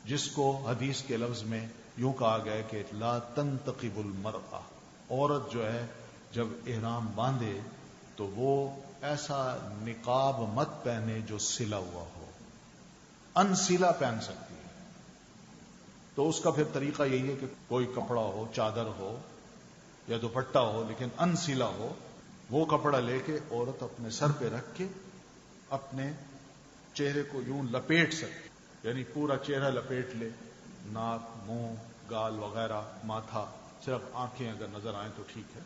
جس کو حدیث کے لفظ میں یوں کہا گیا کہ لا تنتقب المرأة، عورت جو ہے جب احرام باندھے تو وہ ایسا نقاب مت پہنے جو سلا ہوا ہو، انسلا پہن سکتی ہے۔ تو اس کا پھر طریقہ یہی ہے کہ کوئی کپڑا ہو، چادر ہو یا دوپٹہ ہو لیکن انسلا ہو، وہ کپڑا لے کے عورت اپنے سر پہ رکھ کے اپنے چہرے کو یوں لپیٹ سکتی، یعنی پورا چہرہ لپیٹ لے، ناک، منہ، گال وغیرہ، ماتھا، صرف آنکھیں اگر نظر آئیں تو ٹھیک ہے،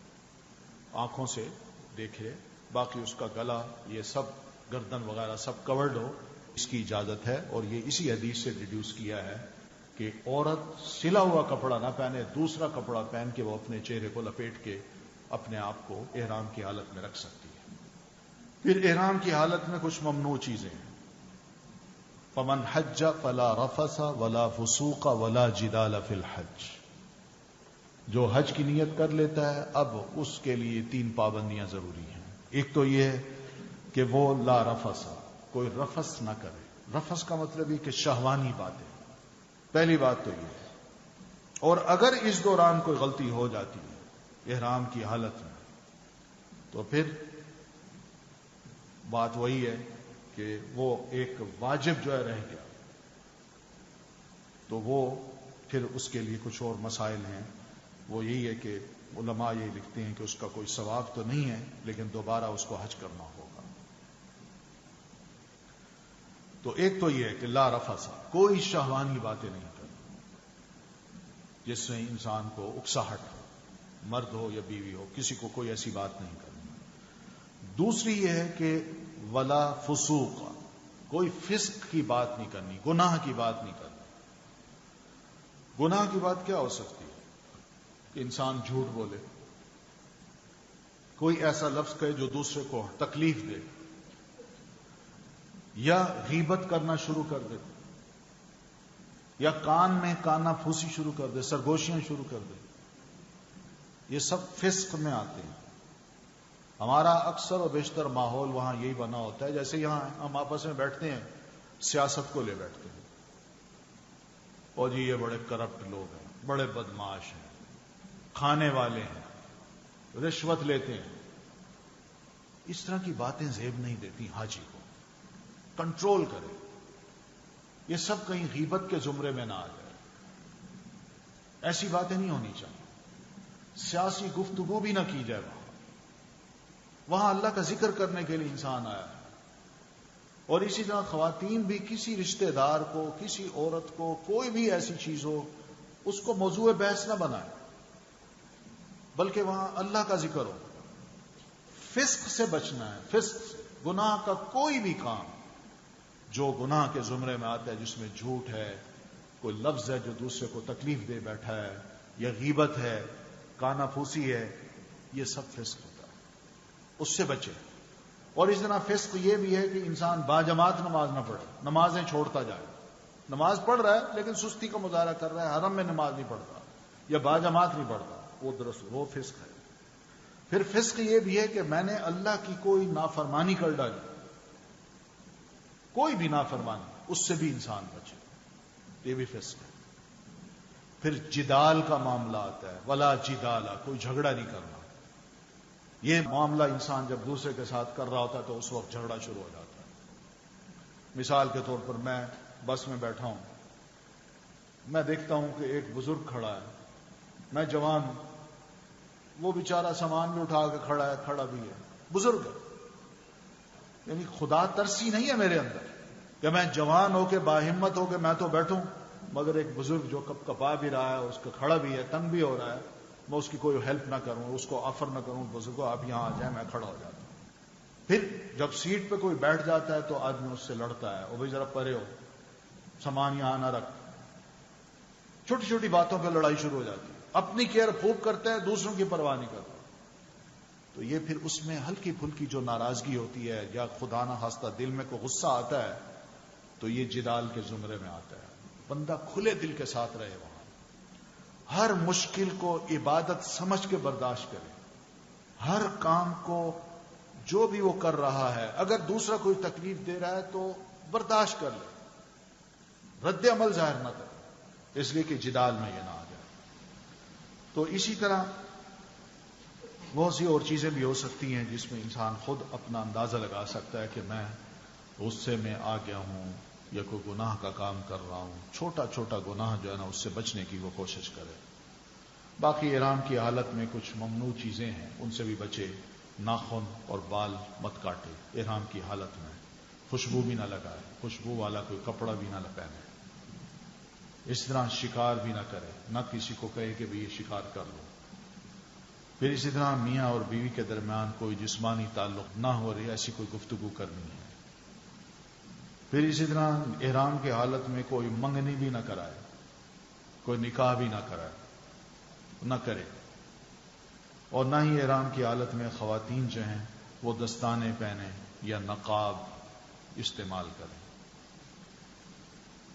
آنکھوں سے دیکھے، باقی اس کا گلا یہ سب گردن وغیرہ سب کورڈ ہو، اس کی اجازت ہے۔ اور یہ اسی حدیث سے ڈیڈیوس کیا ہے کہ عورت سلا ہوا کپڑا نہ پہنے، دوسرا کپڑا پہن کے وہ اپنے چہرے کو لپیٹ کے اپنے آپ کو احرام کی حالت میں رکھ سکتی ہے۔ پھر احرام کی حالت میں کچھ ممنوع چیزیں ہیں۔ فمن حج فلا رفث ولا فسوق ولا جدال فی الحج، جو حج کی نیت کر لیتا ہے اب اس کے لیے 3 پابندیاں ضروری ہیں۔ ایک تو یہ کہ وہ لا رفث، کوئی رفث نہ کرے۔ رفث کا مطلب یہ کہ شہوانی باتیں، پہلی بات تو یہ ہے۔ اور اگر اس دوران کوئی غلطی ہو جاتی ہے احرام کی حالت میں تو پھر بات وہی ہے کہ وہ ایک واجب جو ہے رہ گیا، تو وہ پھر اس کے لیے کچھ اور مسائل ہیں۔ وہ یہی ہے کہ علماء یہ لکھتے ہیں کہ اس کا کوئی ثواب تو نہیں ہے لیکن دوبارہ اس کو حج کرنا ہوگا۔ تو ایک تو یہ ہے کہ لا رفث، کوئی شہوانی باتیں نہیں کرنا جس سے انسان کو اکساہٹ ہو، مرد ہو یا بیوی ہو، کسی کو کوئی ایسی بات نہیں کرنی۔ دوسری یہ ہے کہ ولا فسوق، کوئی فسق کی بات نہیں کرنی، گناہ کی بات نہیں کرنی۔ گناہ کی بات کیا ہو سکتی ہے؟ کہ انسان جھوٹ بولے، کوئی ایسا لفظ کہے جو دوسرے کو تکلیف دے، یا غیبت کرنا شروع کر دے، یا کان میں کانا پھوسی شروع کر دے، سرگوشیاں شروع کر دے، یہ سب فسق میں آتے ہیں۔ ہمارا اکثر و بیشتر ماحول وہاں یہی بنا ہوتا ہے جیسے یہاں ہم آپس میں بیٹھتے ہیں، سیاست کو لے بیٹھتے ہیں، اور جی یہ بڑے کرپٹ لوگ ہیں، بڑے بدماش ہیں، کھانے والے ہیں، رشوت لیتے ہیں۔ اس طرح کی باتیں زیب نہیں دیتی حاجی کو، کنٹرول کرے، یہ سب کہیں غیبت کے زمرے میں نہ آ جائے، ایسی باتیں نہیں ہونی چاہیے۔ سیاسی گفتگو بھی نہ کی جائے وہاں اللہ کا ذکر کرنے کے لیے انسان آیا ہے۔ اور اسی طرح خواتین بھی کسی رشتہ دار کو، کسی عورت کو کوئی بھی ایسی چیز ہو اس کو موضوع بحث نہ بنائے، بلکہ وہاں اللہ کا ذکر ہو۔ فسق سے بچنا ہے، فسق گناہ کا کوئی بھی کام جو گناہ کے زمرے میں آتا ہے، جس میں جھوٹ ہے، کوئی لفظ ہے جو دوسرے کو تکلیف دے بیٹھا ہے، یا غیبت ہے، کانا پھوسی ہے، یہ سب فسق ہوتا ہے، اس سے بچے۔ اور اس طرح فسق یہ بھی ہے کہ انسان باجماعت نماز نہ پڑھے، نمازیں چھوڑتا جائے، نماز پڑھ رہا ہے لیکن سستی کا مظاہرہ کر رہا ہے، حرم میں نماز نہیں پڑھتا یا باجماعت نہیں پڑھتا، وہ درست وہ فسق ہے۔ پھر فسق یہ بھی ہے کہ میں نے اللہ کی کوئی نافرمانی کر ڈالی، کوئی بھی نافرمانی، اس سے بھی انسان بچے، یہ بھی فسق ہے۔ پھر جدال کا معاملہ آتا ہے، ولا جدالا، کوئی جھگڑا نہیں کرنا۔ یہ معاملہ انسان جب دوسرے کے ساتھ کر رہا ہوتا ہے تو اس وقت جھگڑا شروع ہو جاتا ہے۔ مثال کے طور پر میں بس میں بیٹھا ہوں، میں دیکھتا ہوں کہ ایک بزرگ کھڑا ہے، میں جوان، وہ بیچارہ سامان بھی اٹھا کے کھڑا ہے، کھڑا بھی ہے، بزرگ ہے. یعنی خدا ترسی نہیں ہے میرے اندر کہ میں جوان ہو کے باہمت ہو کے میں تو بیٹھوں، مگر ایک بزرگ جو کپ کپا بھی رہا ہے، اس کا کھڑا بھی ہے، تنگ بھی ہو رہا ہے، میں اس کی کوئی ہیلپ نہ کروں، اس کو آفر نہ کروں، بزرگوں آپ یہاں آ جائیں، میں کھڑا ہو جاتا ہوں. پھر جب سیٹ پہ کوئی بیٹھ جاتا ہے تو آدمی اس سے لڑتا ہے، او بھائی ذرا پرے ہو، سامان یہاں نہ رکھ. چھوٹی چھوٹی باتوں پہ لڑائی شروع ہو جاتی ہے. اپنی کیئر خوب کرتا ہے، دوسروں کی پرواہ نہیں کرتا. تو یہ پھر اس میں ہلکی پھلکی جو ناراضگی ہوتی ہے یا خدا نہ خواستہ دل میں کوئی غصہ آتا ہے تو یہ جدال کے زمرے میں آتا ہے. بندہ کھلے دل کے ساتھ رہے وہاں، ہر مشکل کو عبادت سمجھ کے برداشت کرے، ہر کام کو جو بھی وہ کر رہا ہے اگر دوسرا کوئی تکلیف دے رہا ہے تو برداشت کر لے، رد عمل ظاہر نہ کرے، اس لیے کہ جدال میں یہ نہ آ جائے. تو اسی طرح بہت سی اور چیزیں بھی ہو سکتی ہیں جس میں انسان خود اپنا اندازہ لگا سکتا ہے کہ میں غصے میں آ گیا ہوں یا کوئی گناہ کا کام کر رہا ہوں. چھوٹا چھوٹا گناہ جو ہے نا اس سے بچنے کی وہ کوشش کرے. باقی احرام کی حالت میں کچھ ممنوع چیزیں ہیں، ان سے بھی بچے. ناخن اور بال مت کاٹے احرام کی حالت میں، خوشبو بھی نہ لگائے، خوشبو والا کوئی کپڑا بھی نہ پہنے، اس طرح شکار بھی نہ کرے، نہ کسی کو کہے کہ بھی یہ شکار کر لو. پھر اسی طرح میاں اور بیوی کے درمیان کوئی جسمانی تعلق نہ ہو رہی ایسی کوئی گفتگو کرنی ہے. پھر اسی طرح احرام کی حالت میں کوئی منگنی بھی نہ کرائے، کوئی نکاح بھی نہ کرائے، نہ کرے. اور نہ ہی احرام کی حالت میں خواتین جو ہیں وہ دستانے پہنے یا نقاب استعمال کریں.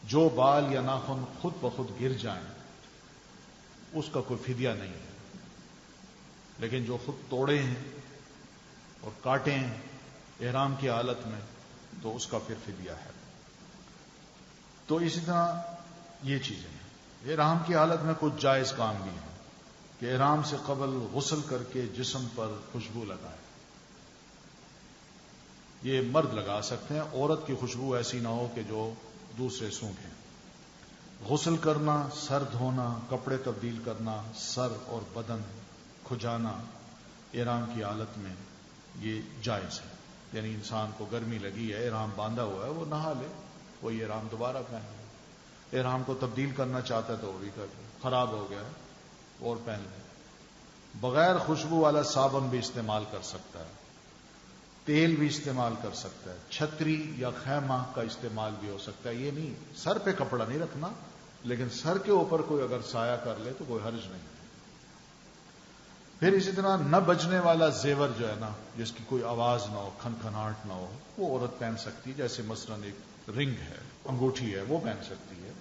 جو بال یا ناخن خود بخود گر جائیں اس کا کوئی فدیہ نہیں ہے، لیکن جو خود توڑے ہیں اور کاٹے ہیں احرام کی حالت میں تو اس کا پھر فدیہ ہے. تو اسی طرح یہ چیزیں ہیں. احرام کی حالت میں کچھ جائز کام بھی ہیں کہ احرام سے قبل غسل کر کے جسم پر خوشبو لگائے. یہ مرد لگا سکتے ہیں، عورت کی خوشبو ایسی نہ ہو کہ جو دوسرے سونگھیں. غسل کرنا، سر دھونا، کپڑے تبدیل کرنا، سر اور بدن کھجانا احرام کی حالت میں یہ جائز ہے. یعنی انسان کو گرمی لگی ہے، احرام باندھا ہوا ہے، وہ نہا لے، وہی احرام دوبارہ پہن لے. احرام کو تبدیل کرنا چاہتا ہے تو وہ بھی کر لے، خراب ہو گیا ہے اور پہن لے. بغیر خوشبو والا صابن بھی استعمال کر سکتا ہے، تیل بھی استعمال کر سکتا ہے، چھتری یا خیمہ کا استعمال بھی ہو سکتا ہے. یہ نہیں سر پہ کپڑا نہیں رکھنا، لیکن سر کے اوپر کوئی اگر سایہ کر لے تو کوئی حرج نہیں. پھر اسی طرح نہ بجنے والا زیور جو ہے نا، جس کی کوئی آواز نہ ہو، کھنکھناہٹ نہ ہو، وہ عورت پہن سکتی ہے. جیسے مثلا ایک رنگ ہے، انگوٹھی ہے، وہ پہن سکتی ہے.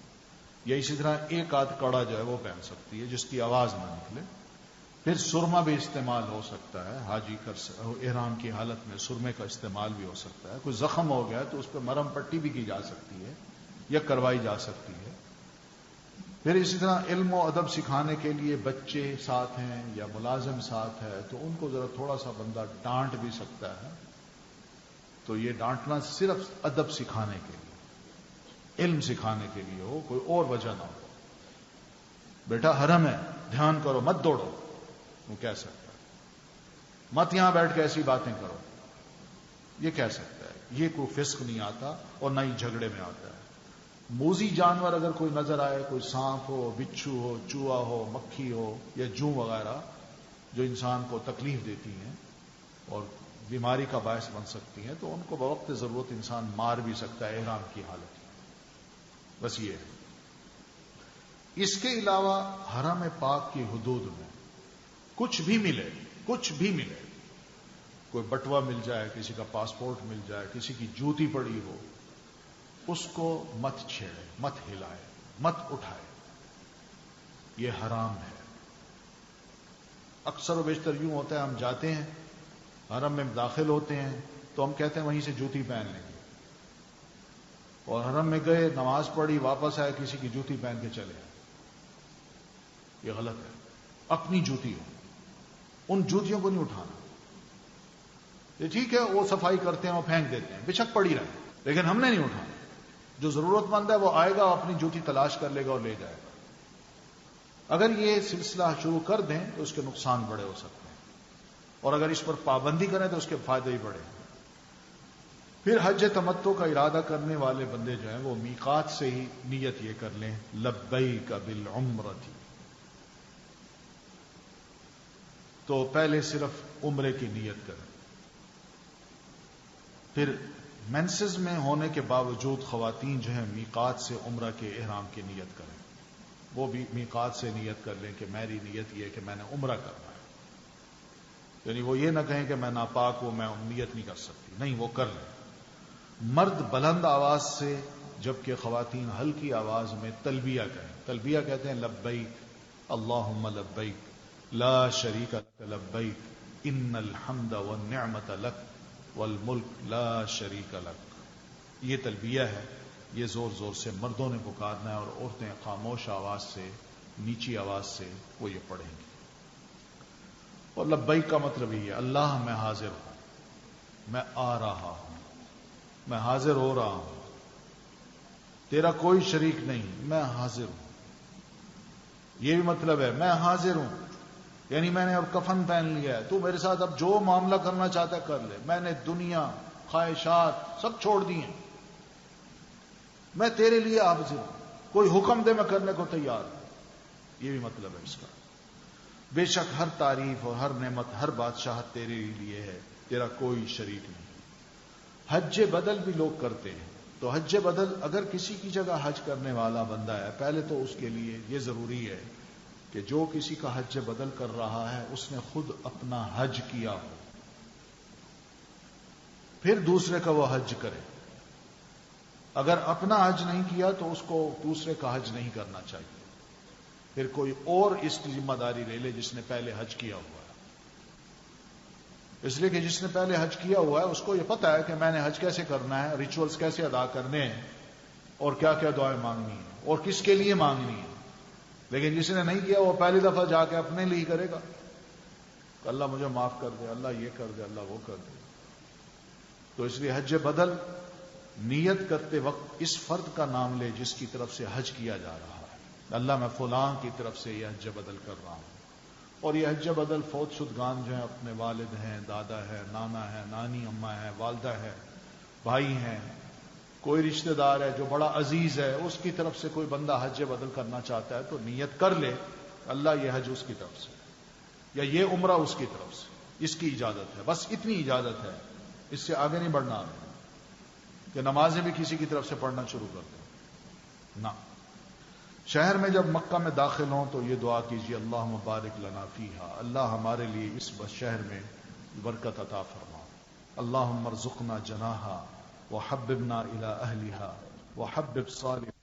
یا اسی طرح ایک آدھ کڑا جو ہے وہ پہن سکتی ہے جس کی آواز نہ نکلے. پھر سرما بھی استعمال ہو سکتا ہے، حاجی احرام کی حالت میں سرمے کا استعمال بھی ہو سکتا ہے. کوئی زخم ہو گیا تو اس پہ مرہم پٹی بھی کی جا سکتی ہے یا کروائی جا سکتی ہے. پھر اسی طرح علم و ادب سکھانے کے لیے بچے ساتھ ہیں یا ملازم ساتھ ہے تو ان کو ذرا تھوڑا سا بندہ ڈانٹ بھی سکتا ہے. تو یہ ڈانٹنا صرف ادب سکھانے کے لیے، علم سکھانے کے لیے ہو، کوئی اور وجہ نہ ہو. بیٹا حرم ہے، دھیان کرو، مت دوڑو، وہ کہہ سکتا ہے. مت یہاں بیٹھ کے ایسی باتیں کرو، یہ کہہ سکتا ہے. یہ کوئی فسق نہیں آتا اور نہ ہی جھگڑے میں آتا ہے. موذی جانور اگر کوئی نظر آئے، کوئی سانپ ہو، بچھو ہو، چوہا ہو، مکھی ہو یا جوں وغیرہ جو انسان کو تکلیف دیتی ہیں اور بیماری کا باعث بن سکتی ہیں، تو ان کو بوقت ضرورت انسان مار بھی سکتا ہے احرام کی حالت میں. بس یہ ہے. اس کے علاوہ حرم پاک کی حدود میں کچھ بھی ملے، کچھ بھی ملے، کوئی بٹوا مل جائے، کسی کا پاسپورٹ مل جائے، کسی کی جوتی پڑی ہو، اس کو مت چھیڑے، مت ہلائے، مت اٹھائے. یہ حرام ہے. اکثر و بیشتر یوں ہوتا ہے، ہم جاتے ہیں حرم میں داخل ہوتے ہیں تو ہم کہتے ہیں وہیں سے جوتی پہن لیں گے، اور حرم میں گئے، نماز پڑھی، واپس آئے، کسی کی جوتی پہن کے چلے. یہ غلط ہے. اپنی جوتی ہو، ان جوتیوں کو نہیں اٹھانا. یہ ٹھیک ہے وہ صفائی کرتے ہیں، وہ پھینک دیتے ہیں، بچھک پڑی رہے، لیکن ہم نے نہیں اٹھانا. جو ضرورت مند ہے وہ آئے گا، اپنی جوتی تلاش کر لے گا اور لے جائے گا. اگر یہ سلسلہ شروع کر دیں تو اس کے نقصان بڑے ہو سکتے ہیں. اور اگر اس پر پابندی کریں تو اس کے فائدے ہی بڑے. پھر حج تمتع کا ارادہ کرنے والے بندے جو ہیں وہ میقات سے ہی نیت یہ کر لیں لبیک بالعمرۃ. تو پہلے صرف عمرے کی نیت کریں. پھر مینسز میں ہونے کے باوجود خواتین جو ہیں میقات سے عمرہ کے احرام کی نیت کریں. وہ بھی میقات سے نیت کر لیں کہ میری نیت یہ ہے کہ میں نے عمرہ کرنا ہے. یعنی وہ یہ نہ کہیں کہ میں ناپاک ہوں میں نیت نہیں کر سکتی، نہیں، وہ کر لیں. مرد بلند آواز سے جبکہ خواتین ہلکی آواز میں تلبیہ کہیں. تلبیہ کہتے ہیں لبیک اللہم لبیک لا شریک لک لبیک ان الحمد والنعمت لک والملک لا شریک لک. یہ تلبیہ ہے، یہ زور زور سے مردوں نے پکارنا ہے اور عورتیں خاموش آواز سے نیچی آواز سے وہ یہ پڑھیں گی. اور لبیک کا مطلب یہ ہے اللہ میں حاضر ہوں، میں آ رہا ہوں، میں حاضر ہو رہا ہوں، تیرا کوئی شریک نہیں، میں حاضر ہوں. یہ بھی مطلب ہے میں حاضر ہوں، یعنی میں نے اب کفن پہن لیا ہے، تو میرے ساتھ اب جو معاملہ کرنا چاہتا ہے کر لے، میں نے دنیا خواہشات سب چھوڑ دی ہیں، میں تیرے لیے حاضر ہوں، کوئی حکم دے میں کرنے کو تیار ہوں. یہ بھی مطلب ہے اس کا. بے شک ہر تعریف اور ہر نعمت ہر بادشاہت تیرے لیے ہے، تیرا کوئی شریک نہیں. حج بدل بھی لوگ کرتے ہیں، تو حج بدل اگر کسی کی جگہ حج کرنے والا بندہ ہے پہلے تو اس کے لیے یہ ضروری ہے کہ جو کسی کا حج بدل کر رہا ہے اس نے خود اپنا حج کیا ہو، پھر دوسرے کا وہ حج کرے. اگر اپنا حج نہیں کیا تو اس کو دوسرے کا حج نہیں کرنا چاہیے، پھر کوئی اور اس کی ذمہ داری لے لے جس نے پہلے حج کیا ہوا ہے. اس لیے کہ جس نے پہلے حج کیا ہوا ہے اس کو یہ پتا ہے کہ میں نے حج کیسے کرنا ہے، ریچولز کیسے ادا کرنے ہیں اور کیا کیا دعائیں مانگنی ہیں اور کس کے لیے مانگنی ہیں. لیکن جس نے نہیں کیا وہ پہلی دفعہ جا کے اپنے لیے کرے گا کہ اللہ مجھے معاف کر دے، اللہ یہ کر دے، اللہ وہ کر دے. تو اس لیے حج بدل نیت کرتے وقت اس فرد کا نام لے جس کی طرف سے حج کیا جا رہا ہے. اللہ میں فلاں کی طرف سے یہ حج بدل کر رہا ہوں. اور یہ حج بدل فوت شدگان جو ہیں اپنے والد ہیں، دادا ہے، نانا ہے، نانی اماں ہے، والدہ ہے، بھائی ہیں، کوئی رشتہ دار ہے جو بڑا عزیز ہے اس کی طرف سے کوئی بندہ حج بدل کرنا چاہتا ہے تو نیت کر لے اللہ یہ حج اس کی طرف سے یا یہ عمرہ اس کی طرف سے. اس کی اجازت ہے، بس اتنی اجازت ہے، اس سے آگے نہیں بڑھنا کہ نمازیں بھی کسی کی طرف سے پڑھنا شروع کر دیں نہ. شہر میں جب مکہ میں داخل ہوں تو یہ دعا کیجیے اللہم بارک لنا فیہا، اللہ ہمارے لیے اس شہر میں برکت عطا فرما. اللہم ارزقنا جناحا وحببنا الی اہلہا وحبب صالح